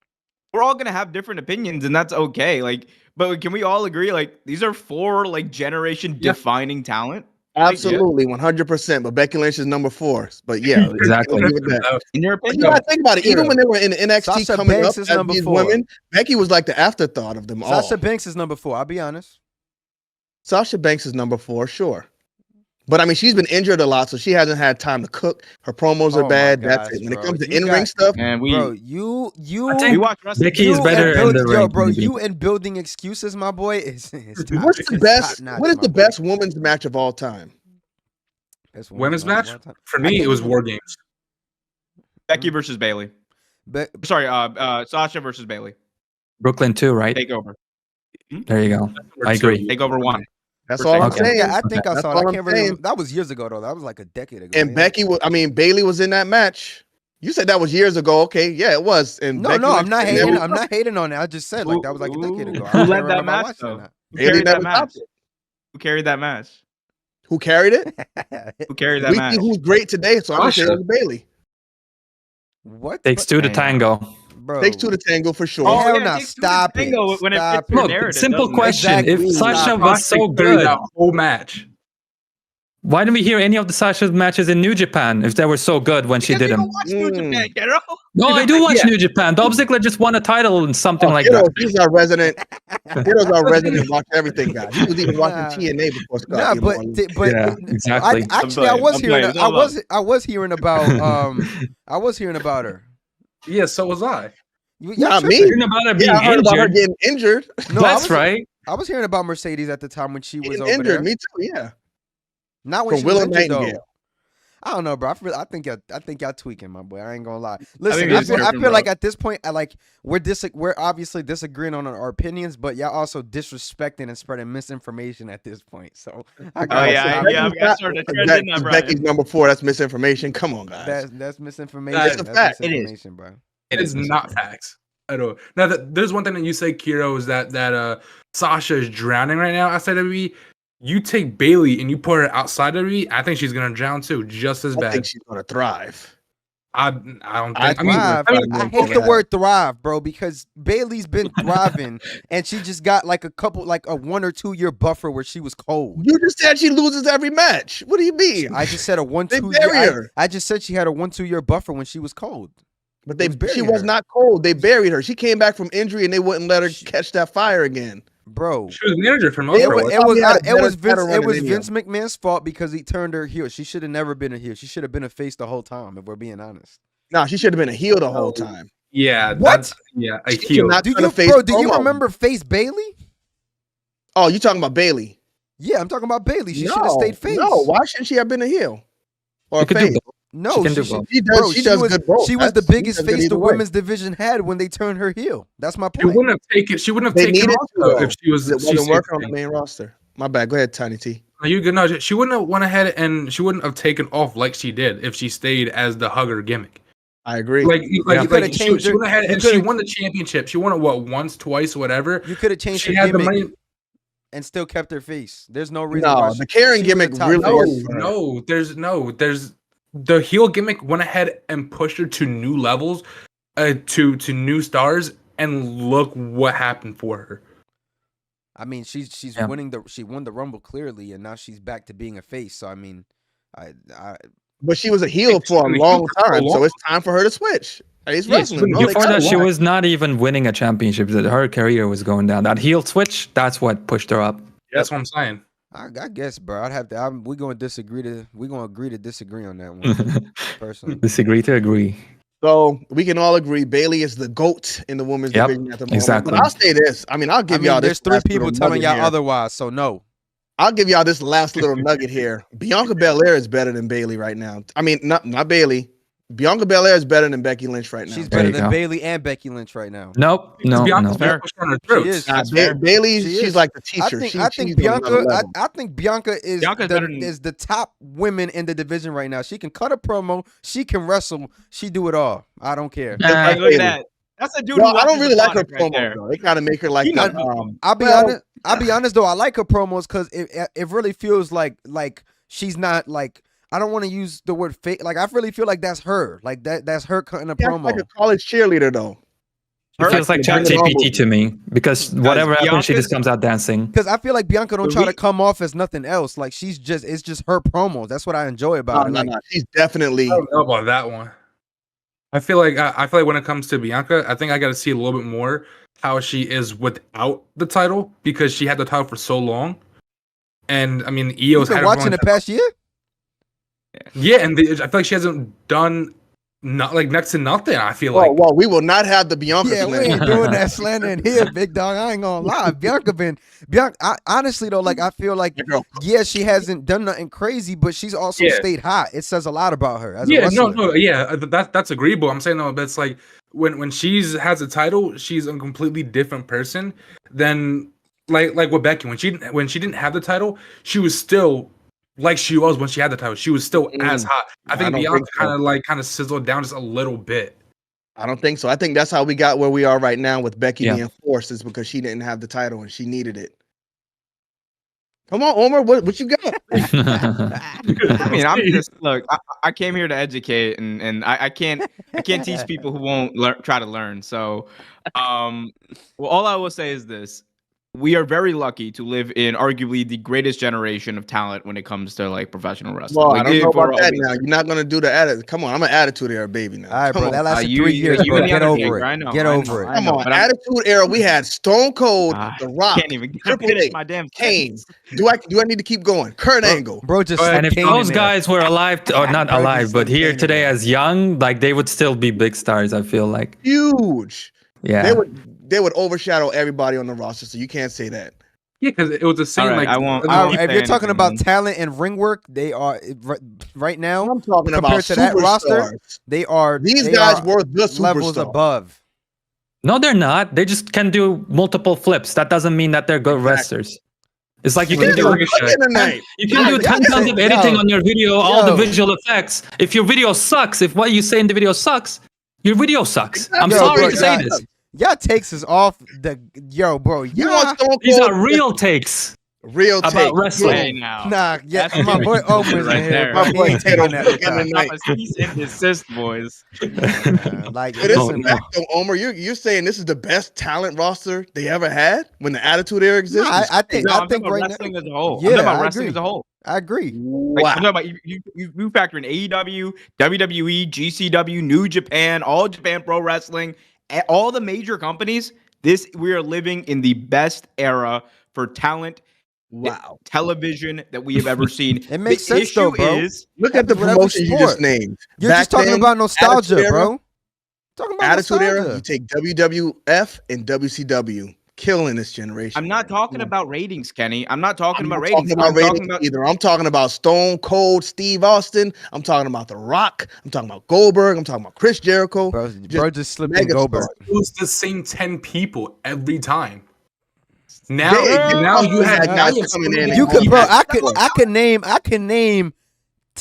we're all gonna have different opinions, and that's okay. Like, but can we all agree like these are 4 like generation defining talent? Absolutely, 100%. But Becky Lynch is number 4. But yeah, Exactly. I'll give it that. In your But opinion, you gotta think about it. Even when they were in NXT Sasha coming Banks up is as number these 4. women, Becky was like the afterthought of them all. Sasha Banks is number 4. I'll be honest. Sasha Banks is number 4, sure. But I mean, she's been injured a lot, so she hasn't had time to cook. Her promos Oh are my bad. gosh, That's it. When bro. it comes to You in-ring got- stuff, man, we Bro, you I think we watch wrestling. Becky is you better and in build- the yo, ring. bro, maybe. you and building excuses, my boy, is top. what's the It's best? top-notch, What is my the boy. best women's match of all time? Best Women's match match? of all time. For I me, think it was it's- War Games. Becky versus Bailey. Be- Sorry, Sasha versus Bailey. Brooklyn too, right? Takeover. There you go. I agree. Takeover 1. That's For all I'm Okay. saying. Yeah, I think I That's saw all it. I I'm can't really saying. remember. That was years ago though. That was like a decade ago. And yeah. Becky was, I mean, Bailey was in that match. You said that was years ago. Okay, yeah, it was. And No, Becky no, Lynch I'm not never- hating. I'm not hating on it. I just said like that was like a decade ago. I Who don't led remember that match, watching though? that. Who Bailey carried that never match? stopped it. Who carried that match? Who carried it? Who carried that We match? see who's great today, so I'm gonna say Sasha. it was Bailey. What? Takes 2 to Damn. tango. Bro. Takes 2 to tango for sure. Oh, hell yeah, no, it takes 2 to stop it. tango when it Stop fits your Look, narrative, simple doesn't it? question. Exactly. If Sasha Stop. was so Sasha carried good, that whole match. why didn't we hear any of the Sasha's matches in New Japan if they were so good when she Because did you them? don't watch New Japan, Kero. No, I do watch Yeah. New Japan. Dolph Ziggler just won a title and something like Kiddo, that. he's our resident. Kiddo's our resident watch everything guy. He was even watching Nah. TNA before Scott. Nah, came but on. Yeah, exactly. actually I playing. was I'm hearing playing. I was hearing about I was hearing about her. Yeah, so was I. Not me. Hearing about her being Yeah, I heard about her injured. getting injured. No, That's right. I was hearing about Mercedes at the time when she was Getting over injured. there. Me too. Yeah. Not when From she was Willow injured though. Nightingale. I don't know, bro. I think y'all tweaking, my boy. I ain't gonna lie. think Listen, it's I different, feel like bro. at this point, we're obviously disagreeing on our opinions, but y'all also disrespecting and spreading misinformation at this point. So I Oh gotta yeah, say, yeah. I've got started to trend in that, Brian. Becky's number 4. That's misinformation. Come on, guys. that's misinformation. It's a That's fact. It is. misinformation, bro. It is not facts at all. Now, there's one thing that you say, Kero, is that Sasha is drowning right now outside of WWE. You take Bailey and you put her outside of WWE, I think she's gonna drown too, just as I bad. think she's gonna thrive. I don't I think. I mean, Thrive. I hate the word thrive, bro, because Bailey's been thriving and she just got like a 1 or 2 year buffer where she was cold. You just said she loses every match. What do you mean? I just said a 1-2 They bury year. her. I just said she had a 1-2 year buffer when she was cold. But Who's burying she was her? not cold. They buried her. She came back from injury and they wouldn't let her catch that fire again. Bro, she was manager for most it of was it. Probably had a better title run than any Vince of McMahon's fault because he turned her heel. She should have never been a heel. She should have been a face the whole time, if we're being honest. No, she should have been a heel the whole time. Yeah, What? that's a She heel. cannot Do turn a you, face bro? Do you promo. remember face Bailey? Oh, you talking about Bailey? Yeah, I'm talking about Bailey. She should have stayed face. No, why shouldn't she have been a heel? Or You a could do face? both. No, She can do should- both. She does. Bro, she does was, good both. She was the That's- she biggest does good face the either way. women's division had when they turned her heel. That's my She point. wouldn't have taken. She wouldn't have They taken needed off to, though though. if she was. It she wasn't stayed working on the face. main roster. My bad. Go ahead, Tiny T. No, you good? No, she wouldn't have went ahead and she wouldn't have taken off like she did if she stayed as the hugger gimmick. I agree. Like You coulda she changed her- went ahead you and she coulda- won the championship. She won it once, twice, whatever. You could have changed She her had the gimmick money. and still kept her face. There's no reason. why no, she- the Karen she was gimmick a top really face. worked for her. There's the heel gimmick went ahead and pushed her to new levels, to new stars, and look what happened for her. I mean, she's Yeah. she won the Rumble clearly, and now she's back to being a face. So I mean, I But she was a heel for a long time, so it's time for her to switch. It's Yeah, she's wrestling. been No, heel they Before gotta that, she watch. was not even winning a championship. Her career was going down. That heel switch, that's what pushed her up. That's what I'm saying. I guess, bro. I'd have to. We're gonna agree to disagree on that one. Personally, Disagree to agree. So we can all agree Bailey is the GOAT in the women's Yep, division at the moment. exactly. But I'll say this. I mean, I'll give y'all there's this. three last people little telling nugget y'all here. otherwise. So no. I'll give y'all this last little nugget here. Bianca Belair is better than Bailey right now. I mean, not Bailey. Bianca Belair is better than Becky Lynch right now. She's There better you than go. Bailey and Becky Lynch right now. Nope. No, Bianca's no. been pushed on her throats. She is. Nah, That's fair. Bailey, She she's is. like the teacher. I she's think on another Bianca. level. I think Bianca is Bianca's better than- is the top women in the division right now. She can cut a promo. She can wrestle. She do it all. I don't care. Like, look at that. That's a dude. Well, who I don't watches really the like her product right promos there. though. They kind of make her like You the, know- I'll be well- honest. I'll be honest though. I like her promos because it really feels like she's not like. I don't want to use the word fake. Like I really feel like that's her. Like that's her cutting a yeah, promo. like a college cheerleader though. It feels like Bring it on ChatGPT with to me because whatever happens, she Bianca's- just comes out dancing. Because I feel like Bianca don't The try to re- come off as nothing else. Like it's just her promos. That's what I enjoy about her. Like, No. She's definitely. I don't know about that one. I feel like when it comes to Bianca, I think I got to see a little bit more how she is without the title because she had the title for so long. And I mean, EO's you've been had watching the past year. Yeah, and I feel like she hasn't done not like next to nothing. I feel like Well, we will not have the Bianca. Yeah, we slander. ain't doing that slander in here, big dog. I ain't gonna lie. Bianca. Honestly though, like I feel like Girl. yeah, she hasn't done nothing crazy, but she's also Yeah. stayed hot. It says a lot about her as a yeah, wrestler. yeah, that's agreeable. I'm saying no, but it's like when she's has a title, she's a completely different person than like with Becky. When she didn't have the title, she was still like she was when she had the title. She was still as hot. I think don't Bianca think so. kind of sizzled down just a little bit. I don't think so. I think that's how we got where we are right now with Becky Yeah. being forced is because she didn't have the title and she needed it. Come on, Omar, what you got? I mean, I'm just look. I came here to educate, and I can't teach people who won't try to learn. So, well, all I will say is this: we are very lucky to live in arguably the greatest generation of talent when it comes to like professional wrestling. Well, Like, I don't know if we're about that always- now. You're not gonna do the attitude. Come on, I'm an attitude era baby now. All right, Come bro. on. That lasted you- 3 years, you bro. and the Get Undertaker, over I it. know, Get I over know, it. I Come know, on, but I'm- attitude era. We had Stone Cold, The Rock, can't even Triple finish H, my damn Kane. sentence. Do I need to keep going? Kurt Angle. Bro, just And if Kane those in there. guys were alive, or not Bro, alive, just but Kane here in today there. as young, like they would still be big stars. I feel like. Huge. Yeah. They would overshadow everybody on the roster, so you can't say that. Yeah, because it was the same. All right, like I won't If you're say talking anything, about man. talent and ring work, they are right now. I'm talking about compared to that roster, superstars. they are These they guys are were the levels superstars. above. No, they're not. They just can do multiple flips. That doesn't mean that they're good wrestlers. It's like you can do tonight. you can do 10 tons of editing on your video, all the visual effects. If your video sucks, if what you say in the video sucks, your video sucks. I'm sorry to say this. Y'all takes us off the bro. You want Stone These Cold? are real takes Real about take. wrestling. Hey, now. Nah, yeah, That's my boy Omer's right in here. there. Bro. My He boy ain't taking that Taylor. tonight. I'm a cease and desist, boys. Like, But it's listen, a fact, though, Omer. You're saying this is the best talent roster they ever had when the Attitude Era existed? nah, I think No, I I'm think talking about right wrestling now, as a whole. Yeah, I'm talking about I wrestling agree. as a whole. I agree. Like, wow. I'm talking about you factor in AEW, WWE, GCW, New Japan, All Japan Pro Wrestling, all the major companies. We are living in the best era for talent. Wow. Television that we have ever seen. It makes The sense, though, issue bro. is, Look at the Happens with every promotions you just sport. named. You're Back just talking then, about nostalgia, Attitude Era, bro. Talking about Attitude Era, nostalgia. you take WWF and WCW, killing this generation. I'm not talking about ratings, Kenny. I'm not talking I'm about not ratings. talking about I'm ratings talking about either. I'm talking about Stone Cold Steve Austin. I'm talking about The Rock. I'm talking about Goldberg. I'm talking about Chris Jericho. Bro just slipped in mega Goldberg. stars. It was the same 10 people every time. They Now you had have guys now you coming in and You could, going bro. back and forth. I can name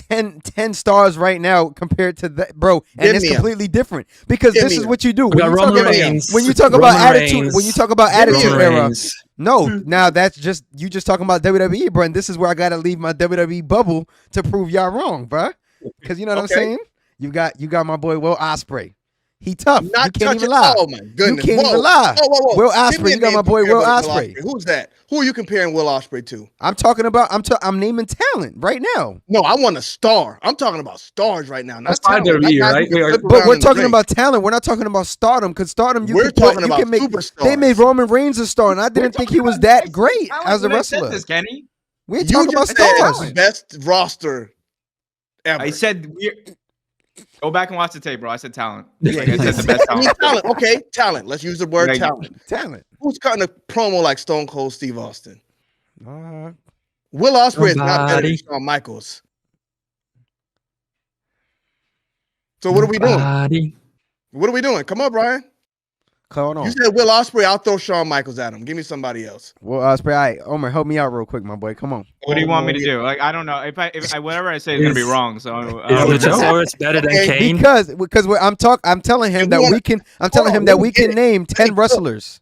10 stars right now compared to that, bro, and Give it's me 'em. completely different because Give this me is 'em. what you do We got Roman talk about- Reigns. when you talk about Roman attitude. Reigns. When you talk about Give me attitude Roman era, Reigns. no, now that's just you just talking about WWE, bro. And this is where I gotta leave my WWE bubble to prove y'all wrong, bro. Because you know what Okay. I'm saying. You got my boy Will Ospreay. He tough. Not you can't even touching- lie. Oh my goodness! You can't Whoa. even lie. Whoa. Will Give me Ospreay. a You got name my boy compared Will to Ospreay. Who's that? Who are you comparing Will Ospreay to? I'm talking about. I'm naming talent right now. No, I want a star. I'm talking about stars right now. Not That's fine, talent. WWE, Not guys right? who can Wait, flip But around we're in the talking ring. about talent. We're not talking about stardom. Because stardom, you We're can talking you about can make. superstars. They made Roman Reigns a star, and I didn't think he was that great as a When I said wrestler. this, Kenny. We ain't You talking about just said stars. best roster ever. I said go back and watch the tape, bro. I said talent. Yeah, Like, I said the best I mean, talent. talent. Okay, talent. Let's use the word Like- talent. Talent. Who's cutting a promo like Stone Cold Steve Austin? Uh, Will Ospreay is not better than Somebody. Shawn Michaels. So what are we doing? Nobody. What are we doing? Come on, Brian. hold on. You said Will Ospreay. I'll throw Shawn Michaels at him. Give me somebody else. Well, Ospreay, all right, Omer, help me out real quick, my boy. Come on. What do you want me to do? Like, I don't know. If I whatever I say is gonna be Is- wrong. So Is Oh, Luchasaurus better than Okay, Kane? Because I'm telling him And that we wanna- we can. I'm telling Hold him on, that let me we get can it. name me 10 cook. wrestlers.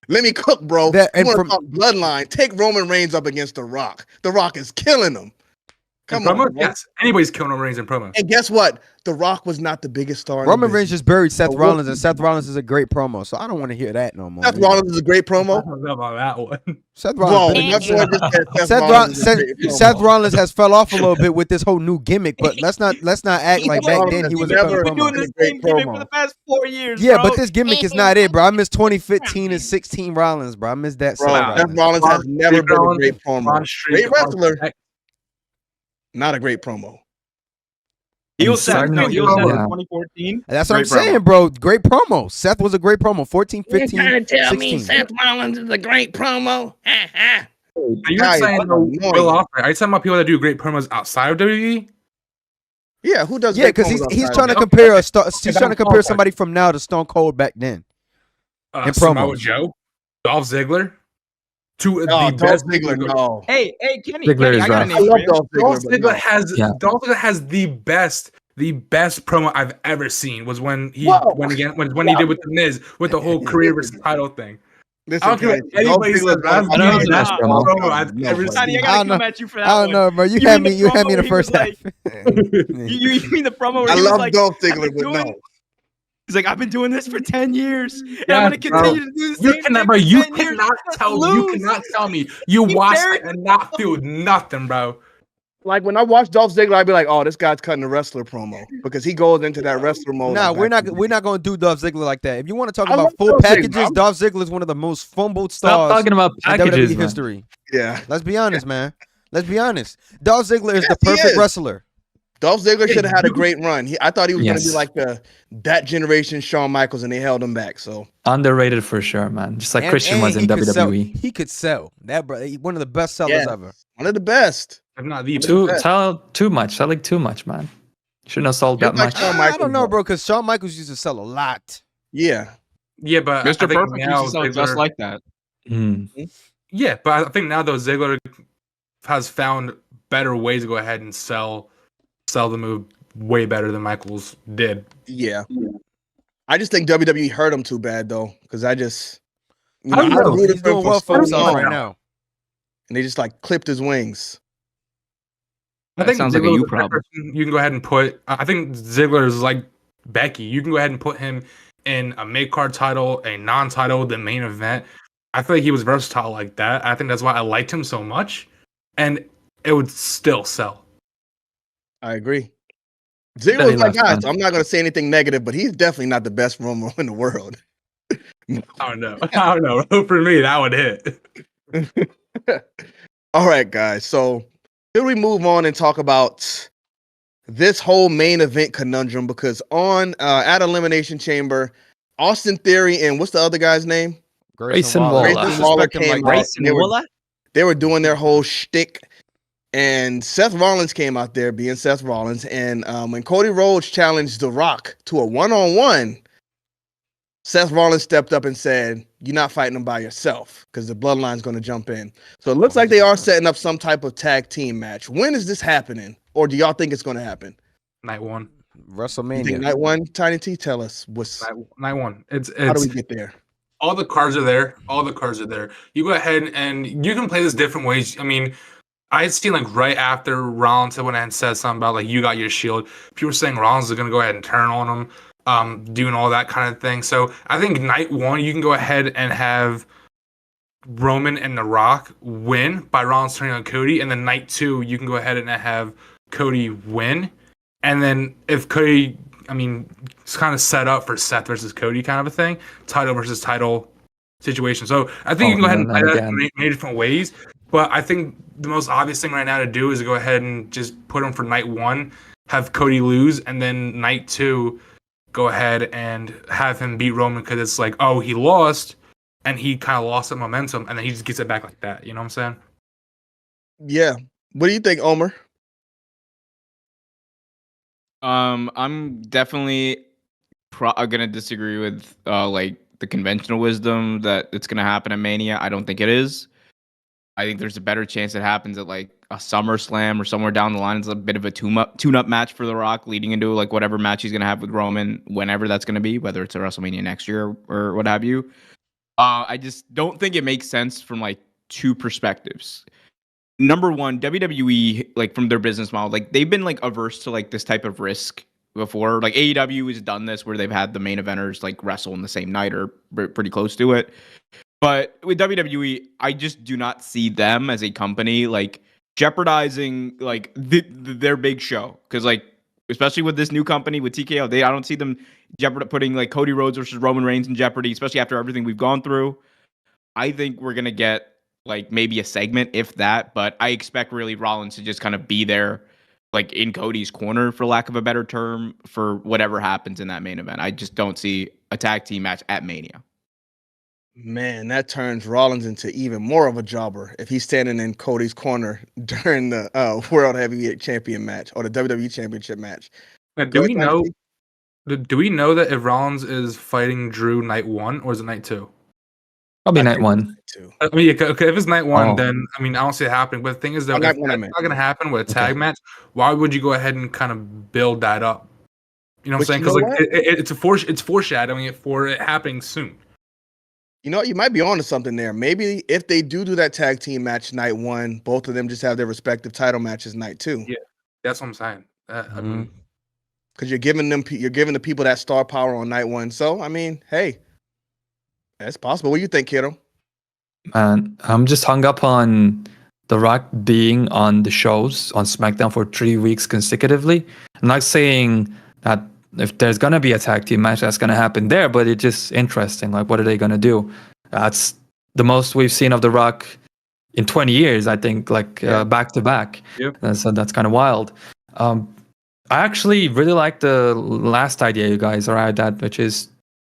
Let me cook, bro. That- and you want from- to talk bloodline? Take Roman Reigns up against The Rock. The Rock is killing him. Come promos? on, bro. Yes. Anybody's killing Roman Reigns in promos. And guess what? The Rock was not the biggest star. in Roman the Reigns business. just buried Seth So Rollins, what- and Seth Rollins is a great promo. So I don't want to hear that no more. Seth man. Rollins is a great I promo. don't know about that one. Seth Bro, Rollins. that boy just said Seth, Rollins is a great promo. Seth Rollins has fell off a little bit with this whole new gimmick, but let's not act like back then he was a Never- good We've been doing promo. this Great same gimmick promo. for the past 4 years. Yeah, bro. but this gimmick is not it, bro. I miss 2015 and 16 Rollins, bro. I miss that. Bro, Seth Seth Rollins. Rollins has never been a great promo. Ron Streak, Great wrestler, Ron- not a great promo. Heel And Seth, starting no, to heel get- Seth in yeah. 2014. That's what I'm Great promo. saying, bro. Great promo. Seth was a great promo. 14, 15, You're trying to tell 16. me Seth Rollins is a great promo? Are you Guys, saying I'm Will annoying. Ospreay? Are you talking about people that do great promos outside of WWE? Yeah, who does? Yeah, great because promos he's outside trying to of compare a star. He's that's trying to compare all. somebody from now to Stone Cold back then. In Samoa promos. Joe, Dolph Ziggler, two of that? Oh, the Dolph best. Ziggler, no. Hey, Kenny, Ziggler Kenny, is I got a rough. name I for love you. Dolph Dolph Ziggler, but Ziggler no. has Yeah. Dolph Ziggler has the best promo I've ever seen. Was when he Whoa. when he did with the Miz with the whole career versus title thing. Listen, I don't care what guys, Dolph anybody Ziggler says. is I'm one I of know my he's the best favorite promo. promo I've No, ever buddy. Sonny, I seen. gotta don't know. come at you for that I don't one. know, bro. You You had mean me. the You had me in promo the he first was half. like- You mean the promo where I he was love like, Dolph I've Ziggler, been but doing- no. he's like, I've been doing this for 10 years, and Yeah, I'm gonna bro. continue to do the You same cannot, thing bro. for You 10 years. cannot tell me you He watched buried- and not feel nothing, bro. Like when I watch Dolph Ziggler, I'd be like, "Oh, this guy's cutting a wrestler promo," because he goes into that wrestler mode. Nah, like we're back not. in the We're day. not going to do Dolph Ziggler like that. If you want to talk I about love full Dolph Ziggler. packages, I'm- Dolph Ziggler is one of the most fumbled Stop stars talking about in packages, WWE man. history. Yeah, Let's be honest, man. Let's be honest. Dolph Ziggler is Yes, the he perfect is. wrestler. Dolph Ziggler should have had a great run. I thought he was going to be Yes. like that generation Shawn Michaels, and they held him back. So Underrated for sure, man. Just like And- Christian and was in he could sell. WWE. He could sell. That bro, one of the best sellers yeah, ever. one of the best. If not the Too best. too much. Selling too much, man. Shouldn't have sold You're that like much. Shawn I Michaels, don't know, though. bro, because Shawn Michaels used to sell a lot. Yeah, Yeah, but Mr. I think Perfect now used to sell just Ziggler- like that. Mm. Yeah, but I think now though Ziggler has found better ways to go ahead and sell the move way better than Michaels did. yeah. I just think WWE hurt him too bad though, because I just, I don't know. rooted He's for him doing for well for so himself long, right now. and they just like clipped his wings. I That think sounds like a Ziggler's you the problem. person you can go ahead and put. I think Ziggler is like Becky. You can go ahead and put him in a mid card title, a non-title, the main event. I feel like he was versatile like that. I think that's why I liked him so much, and it would still sell. I agree. Yeah, Ziggler was he my left, guy, man. so I'm not going to say anything negative, but he's definitely not the best promo in the world. I don't know. I don't know. For me, that would hit. All right, guys. So should we move on and talk about this whole main event conundrum? Because on at Elimination Chamber, Austin Theory and what's the other guy's name? Grayson Waller. Waller. They Grayson Waller disrespect him came like out. that. They were doing their whole shtick, and Seth Rollins came out there being Seth Rollins. And when Cody Rhodes challenged The Rock to a one-on-one, Seth Rollins stepped up and said, "You're not fighting him by yourself because the Bloodline's going to jump in." So it looks like they are setting up some type of tag team match. When is this happening, or do y'all think it's going to happen? Night one. You think WrestleMania. night one? Tiny T, tell us Night one. It's how do we get there? all the cards are there. All the cards are there. You go ahead and you can play this different ways. I mean, I had seen like right after Rollins went and said something about like you got your shield. People were saying Rollins is gonna go ahead and turn on him, doing all that kind of thing. So I think night one you can go ahead and have Roman and The Rock win by Rollins turning on Cody, and then night two you can go ahead and have Cody win, and then if Cody, I mean, it's kind of set up for Seth versus Cody kind of a thing, title versus title situation. So I think you can go ahead and play that in many different ways. But I think the most obvious thing right now to do is to go ahead and just put him for night one, have Cody lose, and then night two, go ahead and have him beat Roman because it's like, oh, he lost, and he kind of lost that momentum, and then he just gets it back like that. You know what I'm saying? Yeah. What do you think, Omer? I'm definitely gonna disagree with like the conventional wisdom that it's gonna happen at Mania. I don't think it is. I think there's a better chance it happens at like a SummerSlam or somewhere down the line. It's a bit of a tune-up match for The Rock leading into like whatever match he's gonna have with Roman, whenever that's gonna be, whether it's a WrestleMania next year or what have you. I just don't think it makes sense from like two perspectives. Number one, WWE, like from their business model, like they've been like averse to like this type of risk before. Like AEW has done this where they've had the main eventers like wrestle in the same night or pretty close to it. But with WWE, I just do not see them as a company like jeopardizing like their big show, because like especially with this new company with TKO, I don't see them putting like Cody Rhodes versus Roman Reigns in jeopardy, especially after everything we've gone through. I think we're gonna get like maybe a segment, if that, but I expect really Rollins to just kind of be there, like in Cody's corner, for lack of a better term, for whatever happens in that main event. I just don't see a tag team match at Mania. Man, that turns Rollins into even more of a jobber if he's standing in Cody's corner during the World Heavyweight Champion match or the WWE Championship match. Now, do we know that if Rollins is fighting Drew night one or is it night two? Probably I night think one. too. I mean, okay, if it's night one, Oh. then I mean, I don't see it happening. But the thing is, though, Oh, if night that's one, I not meant. going to happen with a Okay. tag match, why would you go ahead and kind of build that up? You know what I'm But saying? you Because know like it's foreshadowing it for it happening soon. You know, you might be onto something there. Maybe if they do that tag team match night one, both of them just have their respective title matches night two. Yeah. That's what I'm saying. I mean, Because you're giving the people that star power on night one. So I mean, hey, that's possible. What do you think, Kero? Man, I'm just hung up on The Rock being on the shows on SmackDown for 3 weeks consecutively. I'm not saying that if there's gonna be a tag team match, that's gonna happen there, but it's just interesting. Like, what are they gonna do? That's the most we've seen of The Rock in 20 years, I think, like back to back. Yep. So that's kind of wild. I actually really like the last idea you guys arrived at, which is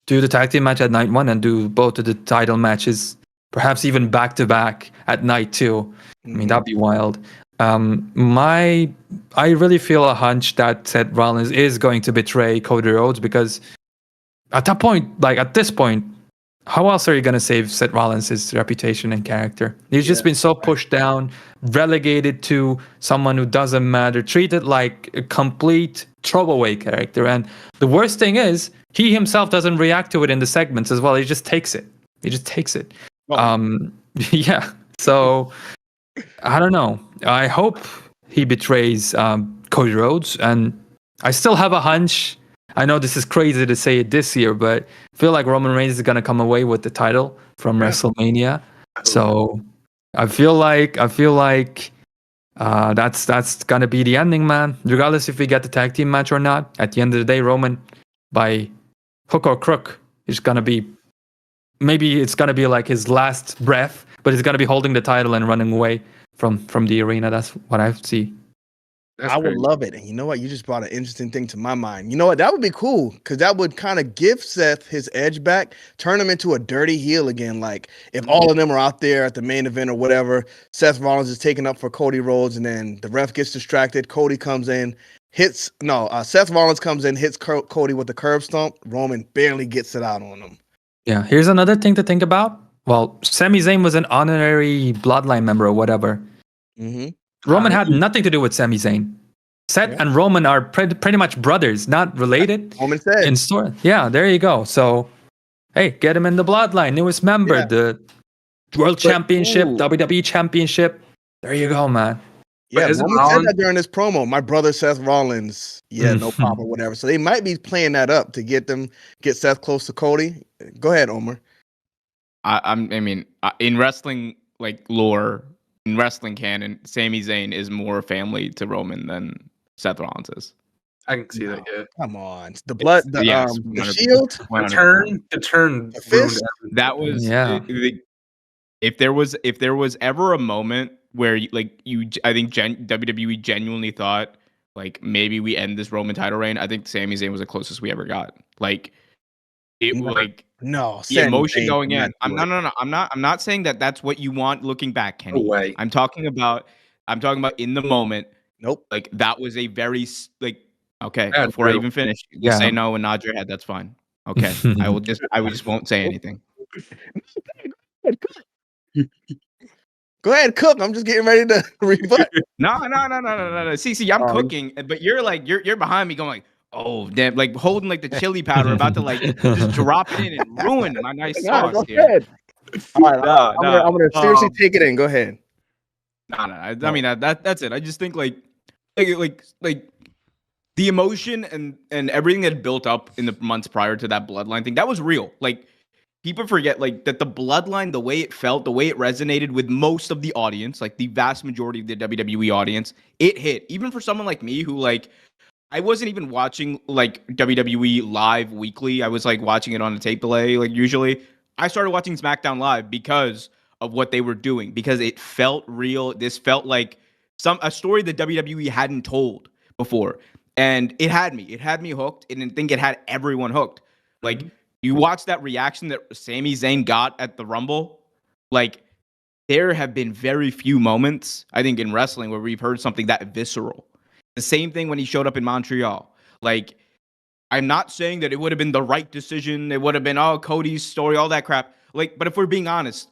do the tag team match at night one and do both of the title matches, perhaps even back to back at night two. I mean, that'd be wild. I really feel a hunch that Seth Rollins is going to betray Cody Rhodes, because at this point, how else are you going to save Seth Rollins' reputation and character? He's just been so pushed down, relegated to someone who doesn't matter, treated like a complete throwaway character. And the worst thing is, he himself doesn't react to it in the segments as well. He just takes it. Yeah. So I don't know. I hope he betrays Cody Rhodes, and I still have a hunch. I know this is crazy to say it this year, but I feel like Roman Reigns is gonna come away with the title from WrestleMania. So I feel like that's gonna be the ending, man. Regardless if we get the tag team match or not, at the end of the day, Roman, by hook or crook, is gonna be, maybe it's gonna be like his last breath, but he's gonna be holding the title and running away from the arena. That's what I see. I would love it. And you know what? You just brought an interesting thing to my mind. You know what? That would be cool, because that would kind of give Seth his edge back, turn him into a dirty heel again. Like, if all of them are out there at the main event or whatever, Seth Rollins is taking up for Cody Rhodes, and then the ref gets distracted. Cody comes in, Seth Rollins comes in, hits Cody with the curb stomp. Roman barely gets it out on him. Yeah, here's another thing to think about. Well, Sami Zayn was an honorary bloodline member or whatever. Mm-hmm. Roman had nothing to do with Sami Zayn. Seth and Roman are pretty much brothers, not related. Roman said. In story. Yeah, there you go. So, hey, get him in the bloodline. Newest member, the World Championship, WWE Championship. There you go, man. Yeah, Roman said that during this promo. My brother Seth Rollins. Yeah, no problem, whatever. So they might be playing that up to get Seth close to Cody. Go ahead, Omar. I mean, in wrestling like lore, in wrestling canon, Sami Zayn is more family to Roman than Seth Rollins is. I can see that. Yeah. Come on, the blood, the shield, the turn, the fist. That was if there was ever a moment where I think WWE genuinely thought like maybe we end this Roman title reign. I think Sami Zayn was the closest we ever got. Like it like. No, the emotion going in. I'm not saying that that's what you want looking back, Kenny. No way. I'm talking about in the moment. Nope. Like that was a very okay. That's before brutal. I even finish, you say no and nod your head. That's fine. Okay. I just won't say anything. Go ahead, cook. I'm just getting ready to rebut. No. See, I'm cooking, but you're behind me going like, oh damn, like holding like the chili powder, about to like just drop it in and ruin my nice sauce go here. ahead. All right, I'm gonna seriously take it in. Go ahead. No. I mean that's it. I just think like the emotion and everything that built up in the months prior to that bloodline thing, that was real. Like people forget like that the bloodline, the way it felt, the way it resonated with most of the audience, like the vast majority of the WWE audience, it hit. Even for someone like me who like I wasn't even watching like WWE live weekly. I was like watching it on a tape delay, like usually. I started watching SmackDown Live because of what they were doing, because it felt real. This felt like a story that WWE hadn't told before. And it had me hooked. And I think it had everyone hooked. Like you watch that reaction that Sami Zayn got at the Rumble, like there have been very few moments, I think, in wrestling where we've heard something that visceral. The same thing when he showed up in Montreal. Like, I'm not saying that it would have been the right decision. It would have been, Cody's story, all that crap. Like, but if we're being honest,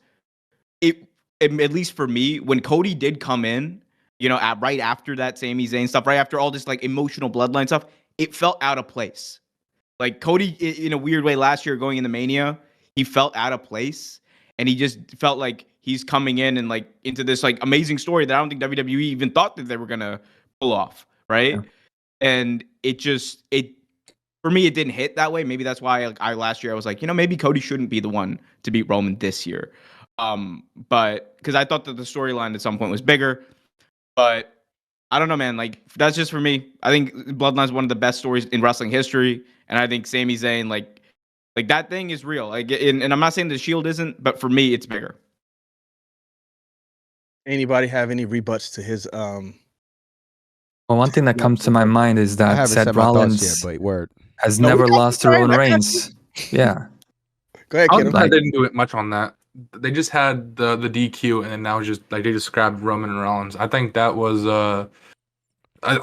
it at least for me, when Cody did come in, right after that Sami Zayn stuff, right after all this like emotional bloodline stuff, it felt out of place. Like Cody, in a weird way, last year going into Mania, he felt out of place, and he just felt like he's coming in and like into this like amazing story that I don't think WWE even thought that they were gonna pull off. Right. Yeah. And for me, it didn't hit that way. Maybe that's why last year I was like, maybe Cody shouldn't be the one to beat Roman this year. But because I thought that the storyline at some point was bigger, but I don't know, man. Like that's just for me. I think Bloodline is one of the best stories in wrestling history. And I think Sami Zayn, like that thing is real. Like, and I'm not saying the Shield isn't, but for me, it's bigger. Anybody have any rebuts to his Well, one thing that comes to my mind is I that haven't Seth said my thoughts Rollins yet, but word. has No, we never got you, lost to Brian. Roman I got you. Reigns. Yeah. Go ahead, I kiddo. Like- didn't do it much on that. They just had the DQ, and then now just like they just grabbed Roman and Rollins. I think that was I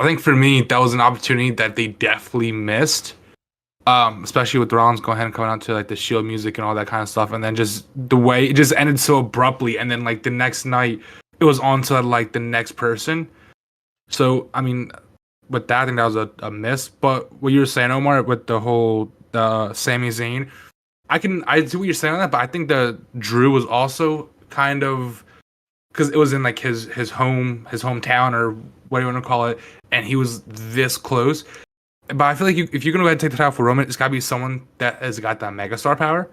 think for me that was an opportunity that they definitely missed. Especially with Rollins going ahead and coming out to like the Shield music and all that kind of stuff, and then just the way it just ended so abruptly, and then like the next night it was on to like the next person. So I mean, with that, I think that was a miss. But what you were saying, Omar, with the whole Sami Zayn, I see what you're saying on that, but I think the Drew was also kind of because it was in like his hometown or what do you want to call it, and he was this close. But I feel like if you're gonna go ahead and take the title for Roman, it's gotta be someone that has got that megastar power.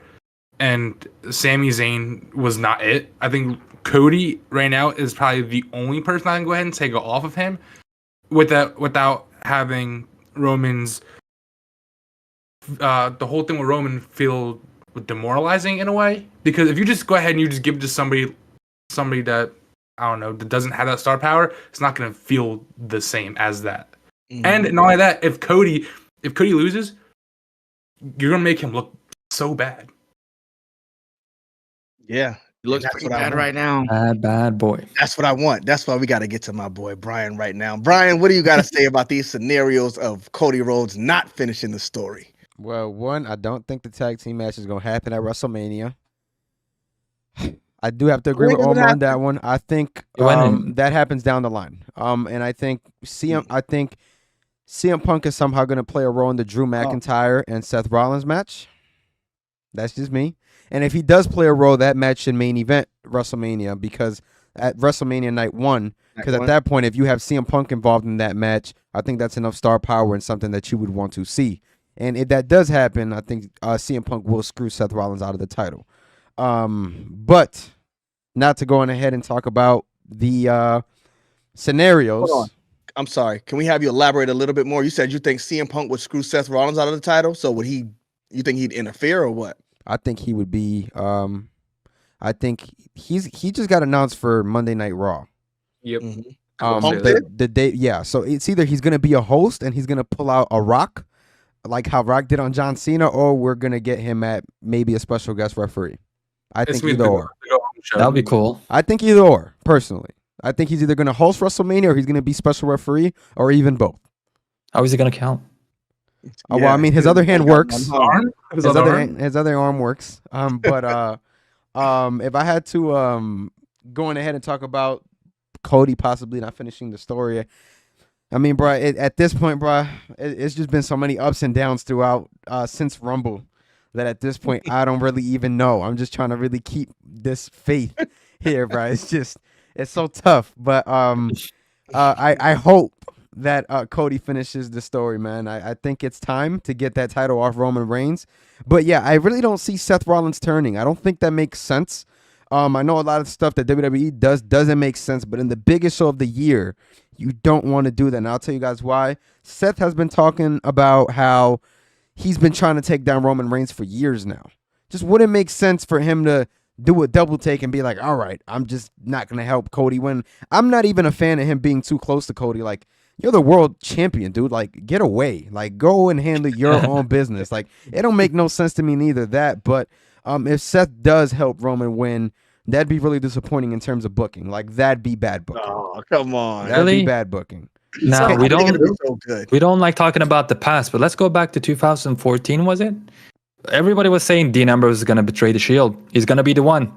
And Sami Zayn was not it. I think Cody right now is probably the only person I can go ahead and take it off of him without having Roman's the whole thing with Roman feel demoralizing in a way. Because if you just go ahead and you just give it to somebody that I don't know that doesn't have that star power, it's not gonna feel the same as that. And not only that, if Cody loses, you're gonna make him look so bad. Yeah, He looks That's pretty what I bad want. right now. Bad boy. that's what I want. That's why we got to get to my boy Brian right now. Brian, what do you got to say about these scenarios of Cody Rhodes not finishing the story? Well, one, I don't think the tag team match is gonna happen at WrestleMania. I do have to agree When with does it Omar on happen? that one. I think When? that happens down the line. And I think CM Punk is somehow gonna play a role in the Drew McIntyre and Seth Rollins match. That's just me. And if he does play a role, that match should main event WrestleMania, because at WrestleMania night 1, because at that point, if you have CM Punk involved in that match, I think that's enough star power and something that you would want to see. And if that does happen, I think CM Punk will screw Seth Rollins out of the title. But not to go on ahead and talk about the scenarios. Hold on. I'm sorry. Can we have you elaborate a little bit more? You said you think CM Punk would screw Seth Rollins out of the title. So would he? You think he'd interfere or what? I think he would be. I think he just got announced for Monday Night Raw. Yep. Punk The day, yeah. So it's either he's gonna be a host and he's gonna pull out a Rock, like how Rock did on John Cena, or we're gonna get him at maybe a special guest referee. I think either or. That would be cool. I think either or. Personally, I think he's either gonna host WrestleMania or he's gonna be special referee, or even both. How is he gonna count? Well, I mean, his other hand works. His arm? His other arm works. But if I had to going ahead and talk about Cody possibly not finishing the story, I mean, bro, at this point, bro, it's just been so many ups and downs throughout since Rumble that at this point I don't really even know. I'm just trying to really keep this faith here, bro. It's so tough. But I hope that Cody finishes the story, man. I think it's time to get that title off Roman Reigns. But yeah, I really don't see Seth Rollins turning. I don't think that makes sense. I know a lot of stuff that WWE doesn't make sense, but in the biggest show of the year, you don't want to do that. And I'll tell you guys why. Seth has been talking about how he's been trying to take down Roman Reigns for years now. Just wouldn't make sense for him to do a double take and be like, all right, I'm just not going to help Cody win. I'm not even a fan of him being too close to Cody. Like, you're the world champion, dude. Like, get away. Like, go and handle your own business. Like, it don't make no sense to me neither that. But if Seth does help Roman win, that'd be really disappointing in terms of booking. Like, that'd be bad booking. Oh, come on. That'd Really? be bad booking. No, I we think it'd don't. be so good. We don't like talking about the past, but let's go back to 2014. Was it? Everybody was saying Dean Ambrose is gonna betray the Shield. He's gonna be the one.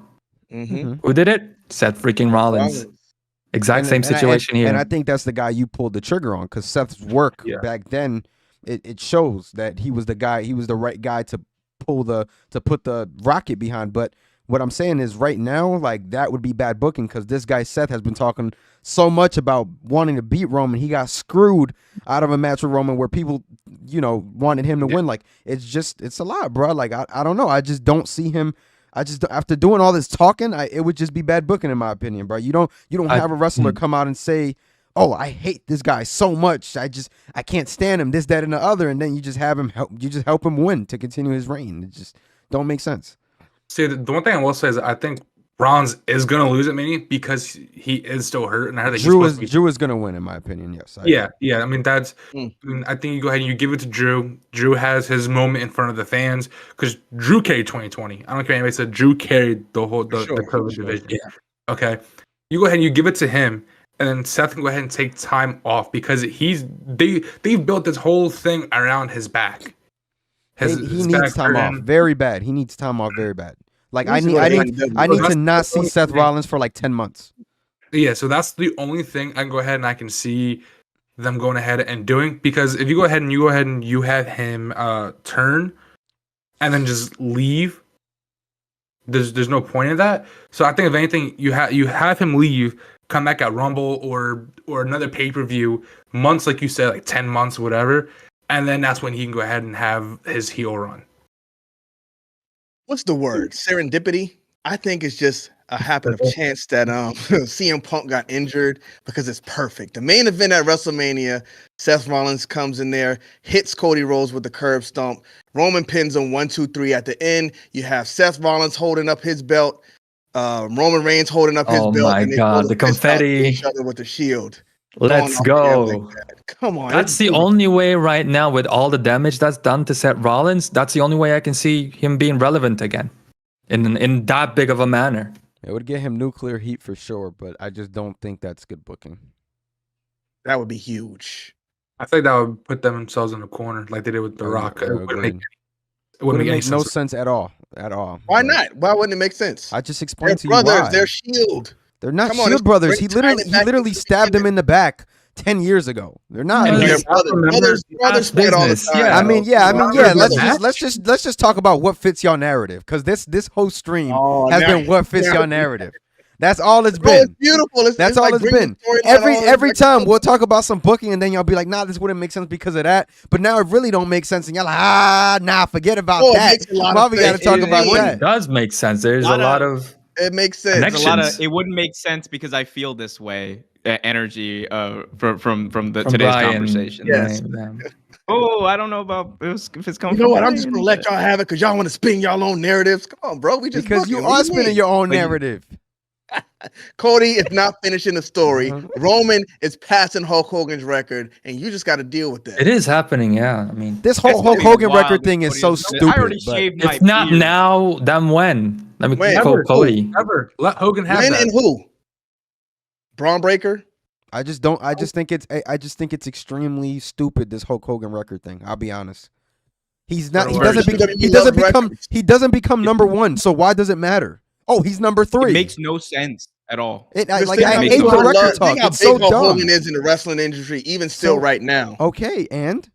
Mm-hmm. Who did it? Seth freaking Rollins. Exact same situation here. And I think that's the guy you pulled the trigger on, because Seth's work back then, it shows that he was the guy. He was the right guy to put the rocket behind. But what I'm saying is right now, like, that would be bad booking, because this guy Seth has been talking so much about wanting to beat Roman. He got screwed out of a match with Roman where people, wanted him to win. Like, it's a lot, bro. Like, I don't know. I just don't see him. After doing all this talking, it would just be bad booking in my opinion, bro. You don't have a wrestler come out and say, "Oh, I hate this guy so much. I can't stand him. This, that, and the other," and then you just have him help him win to continue his reign. It just don't make sense. See, the one thing I will say is I think Rollins is gonna lose at Mania because he is still hurt, and I think Drew is gonna win in my opinion. Yes. Yeah. I mean, that's. Mm. I mean, I think you go ahead and you give it to Drew. Drew has his moment in front of the fans because Drew carried 2020. I don't care what anybody said. Drew carried the COVID division. Yeah. Okay, you go ahead and you give it to him, and then Seth can go ahead and take time off because they've built this whole thing around his back. He needs time off very bad. He needs time off very bad. Like I need to not see Seth Rollins for like 10 months. Yeah, so that's the only thing I can go ahead and I can see them going ahead and doing, because if you go ahead and you have him turn and then just leave, there's no point in that. So I think if anything, you have him leave, come back at Rumble or another pay-per-view months, like you said, like 10 months, whatever, and then that's when he can go ahead and have his heel run. What's the word? Serendipity? I think it's just a happen of chance that CM Punk got injured, because it's perfect. The main event at WrestleMania, Seth Rollins comes in there, hits Cody Rhodes with the curb stomp. Roman pins him 1, 2, 3. At the end, you have Seth Rollins holding up his belt, Roman Reigns holding up his belt. Oh my God, the confetti! Each other with the shield. Let's go. Like that. Come on. That's the only way right now, with all the damage that's done to Seth Rollins. That's the only way I can see him being relevant again, in that big of a manner. It would get him nuclear heat for sure, but I just don't think that's good booking. That would be huge. I think that would put themselves in a corner like they did with The Rock. It wouldn't make no sense at all. Why not? Why wouldn't it make sense? I just explained to you brothers, why. They're Shield. They're not Shield brothers. He literally stabbed him in the back 10 years ago. They're not. Brothers fight all the time. I mean, yeah. Let's just talk about what fits your narrative, because this whole stream has been what fits your narrative. That's all it's been. It's beautiful. That's all it's been. Every time we'll talk about some booking, and then y'all be like, nah, this wouldn't make sense because of that. But now it really don't make sense, and y'all like, forget about that. Why we got to talk about that? It does make sense. There's a lot of. It makes sense. It wouldn't make sense because I feel this way. Energy from today's Bryan, conversation. Yes. Oh, I don't know about if it's coming. You know what? from I'm just gonna let y'all have it because y'all want to spin y'all own narratives. Come on, bro. We just because you are spinning your own narrative. Cody is not finishing the story. Roman is passing Hulk Hogan's record, and you just got to deal with that. It is happening, yeah. I mean, this whole Hulk Hogan record thing is so stupid. I already shaved my if not beard. now, then when? I mean, When? Cody. Never let Hogan have When that. and who? Braun Breaker? I just think it's extremely stupid, this Hulk Hogan record thing. I'll be honest. He doesn't become number one. So why does it matter? Oh, he's number 3. It makes no sense at all. I hate the record talk. It's so dumb. Hogan is in the wrestling industry, even still right now. Okay, and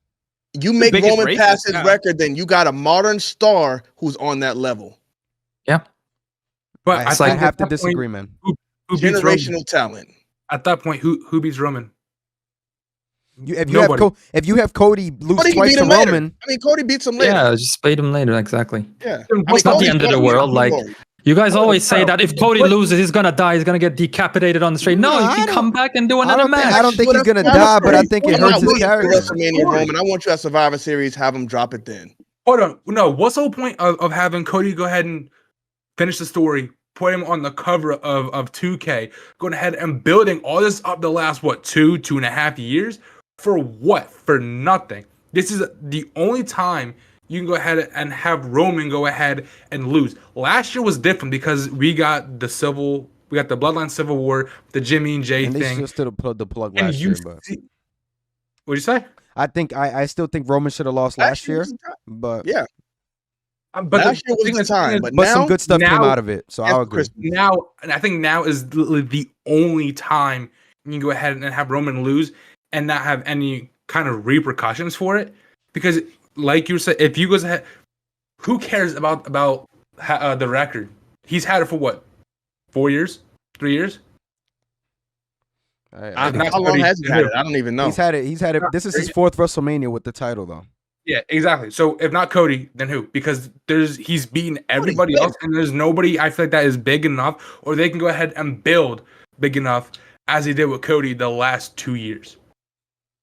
you make biggest Roman racist pass his now. record, then you got a modern star who's on that level. Yeah. But I have to disagree, man. Who beats Roman? Generational talent. At that point, who beats Roman? If you have Cody lose Cody twice beat to him later. Roman, I mean, Cody beats him later. Yeah, just beat him later. Exactly. Yeah. It's not the end of the world. Like, you guys always say that if Cody loses, he's gonna die. He's gonna get decapitated on the street. No, he can come back and do another match. I don't think he's gonna die, but I think it hurts his character. WrestleMania, Roman. I want you at Survivor Series. Have him drop it then. Hold on. No, what's the whole point of having Cody go ahead and finish the story, put him on the cover of 2K, going ahead and building all this up the last, 2.5 years? For what? For nothing. This is the only time you can go ahead and have Roman go ahead and lose. Last year was different because we got the Bloodline Civil War, the Jimmy and Jay and thing. they still pulled the plug last year. But what'd you say? I still think Roman should have lost last year, but yeah. But last year was the time, but but now, some good stuff came out of it, so I'll agree. Now, and I think now is the only time you can go ahead and have Roman lose and not have any kind of repercussions for it, because, like you said, if you go ahead, who cares about the record? He's had it for what, 4 years, 3 years? How long has he had it? I don't even know. He's had it. This is his 4th WrestleMania with the title, though. Yeah, exactly. So if not Cody, then who? Because he's beaten everybody else, and there's nobody I feel like that is big enough, or they can go ahead and build big enough as he did with Cody the last 2 years.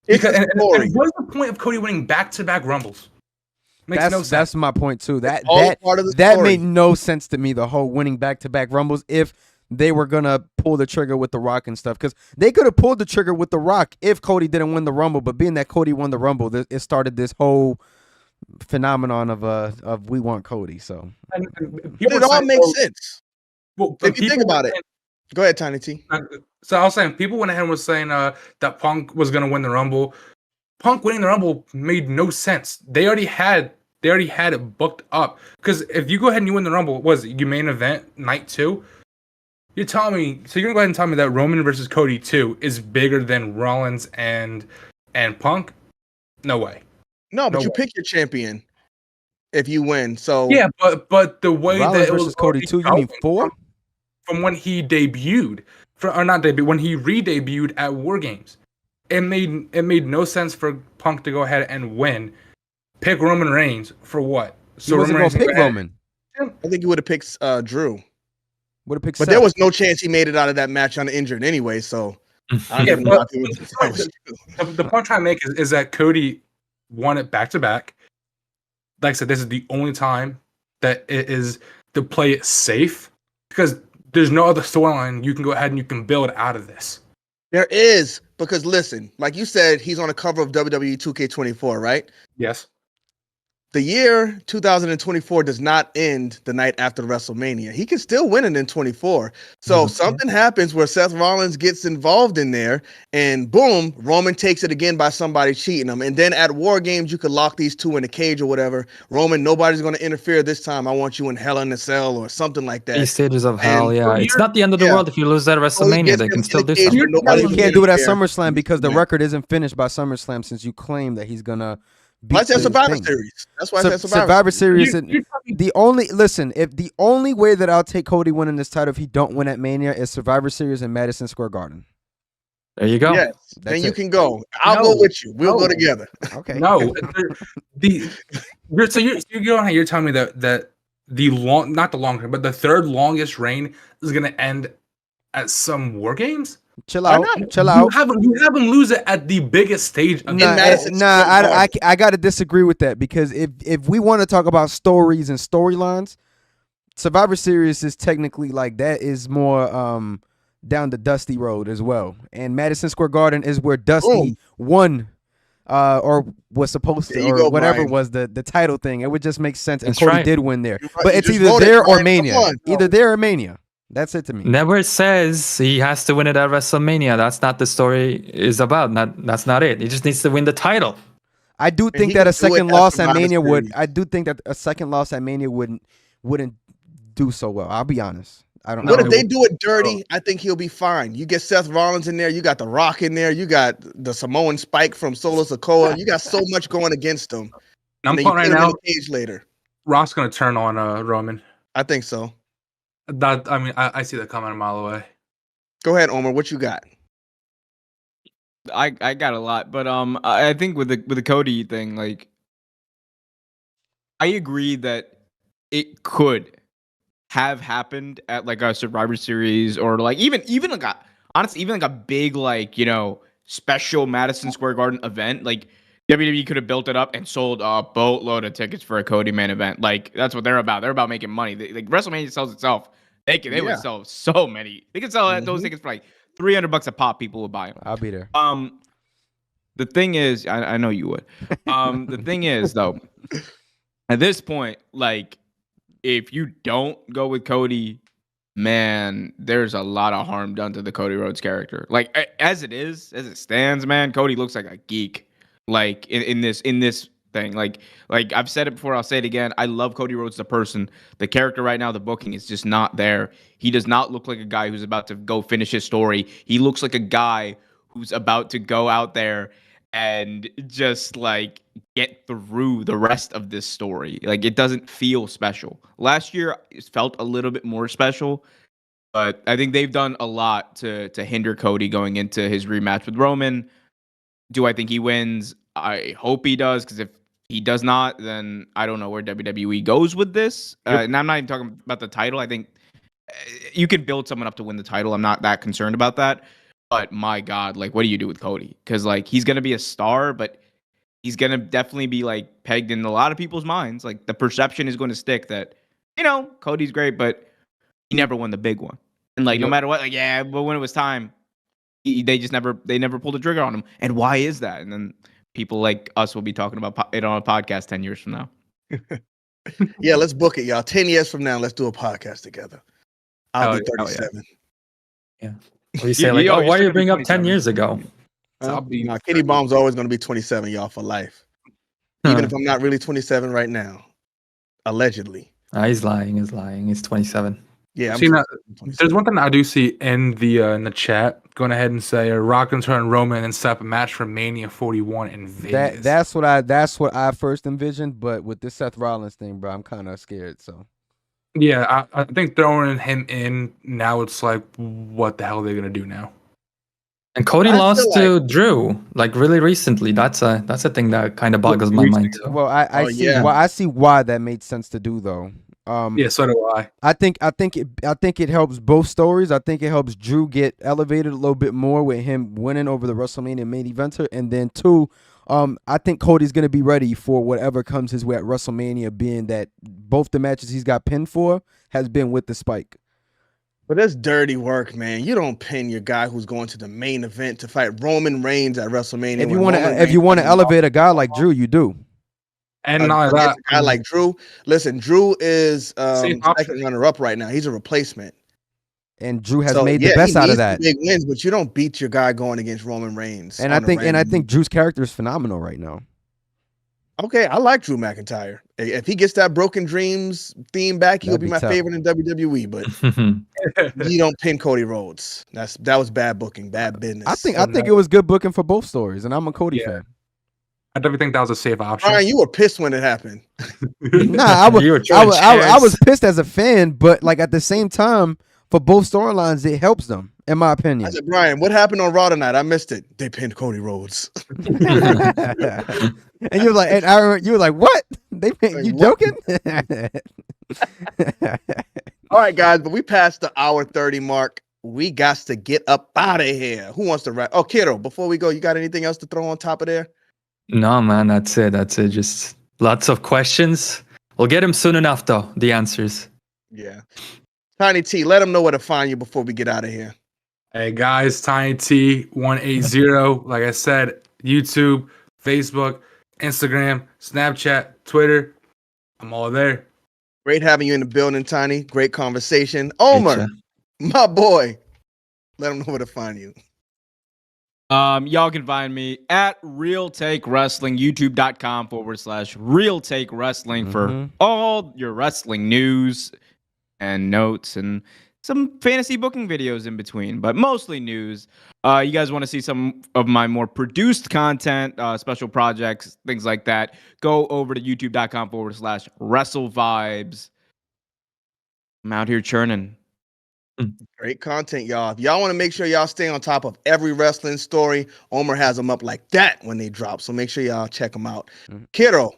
Because and what is the point of Cody winning back-to-back Rumbles? Makes no sense. That's my point too. That all part of the that story. made no sense to me. The whole winning back-to-back Rumbles, if they were gonna pull the trigger with The Rock and stuff, because they could have pulled the trigger with The Rock if Cody didn't win the Rumble. But being that Cody won the Rumble, it started this whole phenomenon of we want Cody. So And But people it all saying, makes sense. well, If you think people about it. Go ahead, Tiny T. So I was saying, people went ahead and was saying that Punk was going to win the Rumble. Punk winning the Rumble made no sense. They already had it booked up. Because if you go ahead and you win the Rumble, what was it, you main event night 2? You're telling me, so you're going to go ahead and tell me that Roman versus Cody 2 is bigger than Rollins and Punk? No way. No, but No you way. pick your champion if you win. So Yeah, but the way Rollins that it versus was Cody already 2, you mean going 4? from when he debuted, or not debuted, when he re-debuted at War Games, it made no sense for Punk to go ahead and win. Pick Roman Reigns for what? He wasn't Roman gonna Reigns pick ahead- Roman. I think you would have picked Drew. Would have picked. But Seth. there was no chance he made it out of that match uninjured anyway. So I don't Yeah, even know but- if he was- that was true. The point I'm trying to make is that Cody won it back to back. Like I said, this is the only time that it is to play it safe, because there's no other storyline you can go ahead and you can build out of this. There is, because listen, like you said, he's on the cover of WWE 2K24, right? Yes. The year 2024 does not end the night after WrestleMania. He can still win it in 24. So something happens where Seth Rollins gets involved in there, and boom, Roman takes it again by somebody cheating him. And then at War Games, you could lock these two in a cage or whatever. Roman, nobody's going to interfere this time. I want you in Hell in a Cell or something like that. These stages of hell, And- yeah. So It's you're- not the end of the yeah. world if you lose that at So he WrestleMania. gets They him can in still the do cage something. where nobody You will can't do it at interfere. SummerSlam because the Yeah. record isn't finished by SummerSlam, since you claim that he's gonna beat Why is that the Survivor thing. Series? That's why I said Survivor Series. You- you're talking- The only way that I'll take Cody winning this title if he don't win at Mania is Survivor Series in Madison Square Garden. There you go. Yes, That's then you it. can go. I'll No. go with you. We'll go No. together. Okay. No, you're telling me that the not the long term, but the third longest reign is going to end at some War Games? Chill Why out. not? Chill You out. have him lose it at the biggest stage. Of Nah, Madison nah, Square I Garden. got to disagree with that, because if we want to talk about stories and storylines, Survivor Series is technically like that is more down the Dusty road as well, and Madison Square Garden is where Dusty won. Or was supposed to, There you or go, whatever Bryan. was the title thing. It would just make sense, and That's Cody right. did win there. You're right. But You it's just either voted, there or Bryan. Come Mania. on. Either there or Mania. That's it to me. Never says he has to win it at WrestleMania. That's not the story is about. That's not it. He just needs to win the title. I do he think that can a do it second at loss at Survivor Mania would. Series. I do think that a second loss at Mania wouldn't do so well. I'll be honest. I don't. What I if don't they do it dirty? I think he'll be fine. You get Seth Rollins in there. You got The Rock in there. You got the Samoan Spike from Solo Sikoa. You got so much going against them. I'm And then you calling right put him in now. the cage later. Ross going to turn on Roman. I think so. That, I mean, I see that coming a mile away. Go ahead, Omar. What you got? I got a lot, but I think with the Cody thing, like, I agree that it could have happened at like a Survivor Series, or like even like a honestly even like a big, like, you know, special Madison Square Garden event. Like WWE could have built it up and sold a boatload of tickets for a Cody main event. Like that's what they're about. They're about making money. Like WrestleMania sells itself. They Yeah. would sell so many. They could sell those tickets for like $300 a pop. People would buy them. I'll be there. The thing is, I know you would. The thing is, though, at this point, like, if you don't go with Cody, man, there's a lot of harm done to the Cody Rhodes character. Like, as it stands, man, Cody looks like a geek. Like in this thing, like I've said it before, I'll say it again. I love Cody Rhodes the person. The character right now, the booking is just not there. He does not look like a guy who's about to go finish his story. He looks like a guy who's about to go out there and just like get through the rest of this story. Like, it doesn't feel special. Last year it felt a little bit more special, but I think they've done a lot to hinder Cody going into his rematch with Roman. Do I think he wins? I hope he does, because if he does not, then I don't know where WWE goes with this. And I'm not even talking about the title. I think you can build someone up to win the title. I'm not that concerned about that. But my God, like, what do you do with Cody? Because, like, he's going to be a star, but he's gonna definitely be like pegged in a lot of people's minds. Like the perception is going to stick that, Cody's great, but he never won the big one. And like no matter what, like but when it was time, they never pulled the trigger on him. And why is that? And then people like us will be talking about it on a podcast 10 years from now. Yeah, let's book it, y'all. 10 years from now, let's do a podcast together. I'll be 37. Yeah. We say like, why do you bring up 10 years ago? Kitty Bomb's always going to be 27, y'all, for life. Even if I'm not really 27 right now. Allegedly. He's lying. He's 27. Yeah, there's one thing I do see in the chat. Going ahead and say Rock and turn Roman and set up a match for Mania 41 in Vegas. That's what I first envisioned, but with this Seth Rollins thing, bro, I'm kind of scared. So yeah, I think throwing him in now, it's like, what the hell are they gonna do now? And Cody lost to Drew like really recently. That's a thing that kind of boggles my mind too. Well, I see why that made sense to do though. Yeah, so do I. I think it helps both stories. I think it helps Drew get elevated a little bit more with him winning over the WrestleMania main eventer, and then two, I think Cody's gonna be ready for whatever comes his way at WrestleMania, being that both the matches he's got pinned for has been with the Spike. But that's dirty work, man. You don't pin your guy who's going to the main event to fight Roman Reigns at WrestleMania. If you want to elevate a guy like Drew, you do. And not that a guy like Drew. Listen, Drew is second runner-up right now. He's a replacement, and Drew has made the best out of that. Big wins, but you don't beat your guy going against Roman Reigns. And I think Drew's character is phenomenal right now. Okay, I like Drew McIntyre. If he gets that Broken Dreams theme back, he'll be my favorite in WWE. But you don't pin Cody Rhodes. That was bad booking, bad business. I think it was good booking for both stories, and I'm a Cody fan. I definitely think that was a safe option. Bryan, you were pissed when it happened. Nah, I was pissed as a fan, but like at the same time, for both storylines, it helps them, in my opinion. I said, Bryan, what happened on Raw tonight? I missed it. They pinned Cody Rhodes. And you were like, you were like, what? They pinned you joking? All right, guys, but we passed the hour 30 mark. We got to get up out of here. Who wants to wrap? Oh, Kero, before we go, you got anything else to throw on top of there? No, man, that's it. Just lots of questions. We'll get him soon enough, though, the answers. Yeah. Tiny T, let them know where to find you before we get out of here. Hey, guys, Tiny T180. Like I said, YouTube, Facebook, Instagram, Snapchat, Twitter. I'm all there. Great having you in the building, Tiny. Great conversation. Omer, my boy, let them know where to find you. Y'all can find me at Real Take Wrestling, youtube.com/Real Take Wrestling for all your wrestling news and notes and some fantasy booking videos in between, but mostly news. You guys want to see some of my more produced content, special projects, things like that, go over to youtube.com/WrestleVibes. I'm out here churning. Great content, y'all. If y'all want to make sure y'all stay on top of every wrestling story, Omer has them up like that when they drop. So make sure y'all check them out. Kero,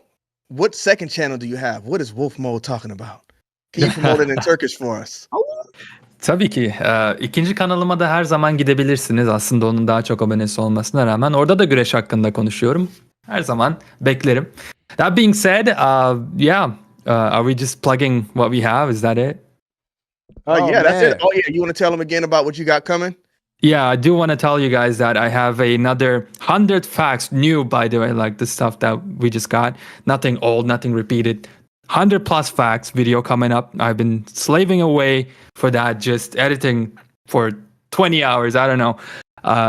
what second channel do you have? What is Wolf Mode talking about? Can you promote it in Turkish for us? Tabii ki. İkinci kanalıma da her zaman gidebilirsiniz. Aslında onun daha çok abonesi olmasına rağmen. Orada da güreş hakkında konuşuyorum. Her zaman beklerim. That being said, are we just plugging what we have? Is that it? That's it. Oh, yeah. You want to tell them again about what you got coming? Yeah, I do want to tell you guys that I have another 100 facts, new, by the way, like the stuff that we just got. Nothing old, nothing repeated. 100 plus facts video coming up. I've been slaving away for that, just editing for 20 hours. I don't know.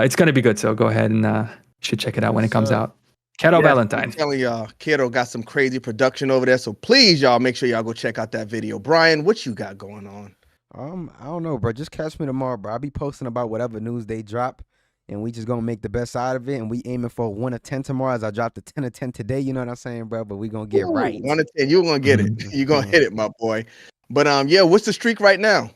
It's going to be good. So go ahead and you should check it out when it comes out. Kero Valentine. I'm telling y'all, Kero got some crazy production over there. So please, y'all, make sure y'all go check out that video. Bryan, what you got going on? I don't know, bro. Just catch me tomorrow, bro. I'll be posting about whatever news they drop, and we just gonna make the best out of it. And we aiming for 1 of 10 tomorrow, as I dropped a 10 of 10 today. You know what I'm saying, bro? But we gonna get right. 1 of 10, you're gonna get it. You're gonna hit it, my boy. But what's the streak right now?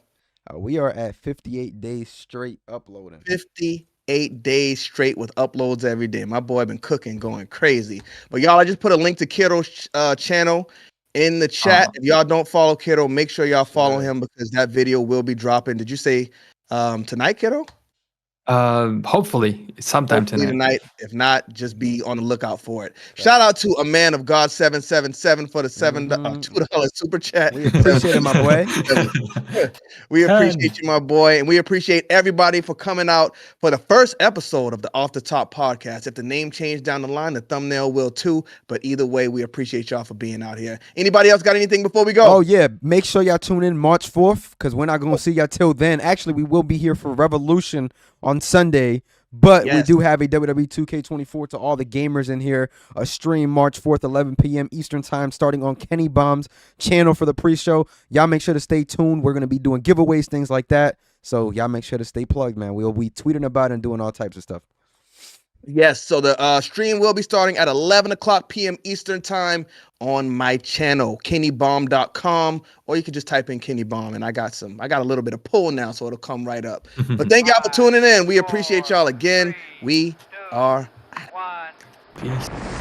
We are at 58 days straight uploading. 58 days straight with uploads every day. My boy been cooking, going crazy. But y'all, I just put a link to Kero's channel in the chat. If y'all don't follow Kero, make sure y'all follow him because that video will be dropping. Did you say tonight, Kero? Hopefully sometime Hopefully tonight. If not, just be on the lookout for it. Shout out to a man of God 777 for the $2 super chat. We appreciate it, my boy. We appreciate you, my boy, and we appreciate everybody for coming out for the first episode of the Off the Top podcast. If the name changed down the line, the thumbnail will too. But either way, we appreciate y'all for being out here. Anybody else got anything before we go? Oh yeah, make sure y'all tune in March 4th because we're not gonna see y'all till then. Actually, we will be here for Revolution on Sunday. But we do have a WWE 2K24 to all the gamers in here. A stream March 4th, 11 p.m. Eastern time, starting on Kenny Bomb's channel for the pre-show. Y'all make sure to stay tuned. We're going to be doing giveaways, things like that. So y'all make sure to stay plugged, man. We'll be tweeting about it and doing all types of stuff. Yes, so the stream will be starting at 11 o'clock p.m. Eastern time on my channel, KennyBomb.com, or you can just type in Kenny Bomb, and I got a little bit of pull now, so it'll come right up. But thank y'all for tuning in. We appreciate y'all again. We are out. Peace.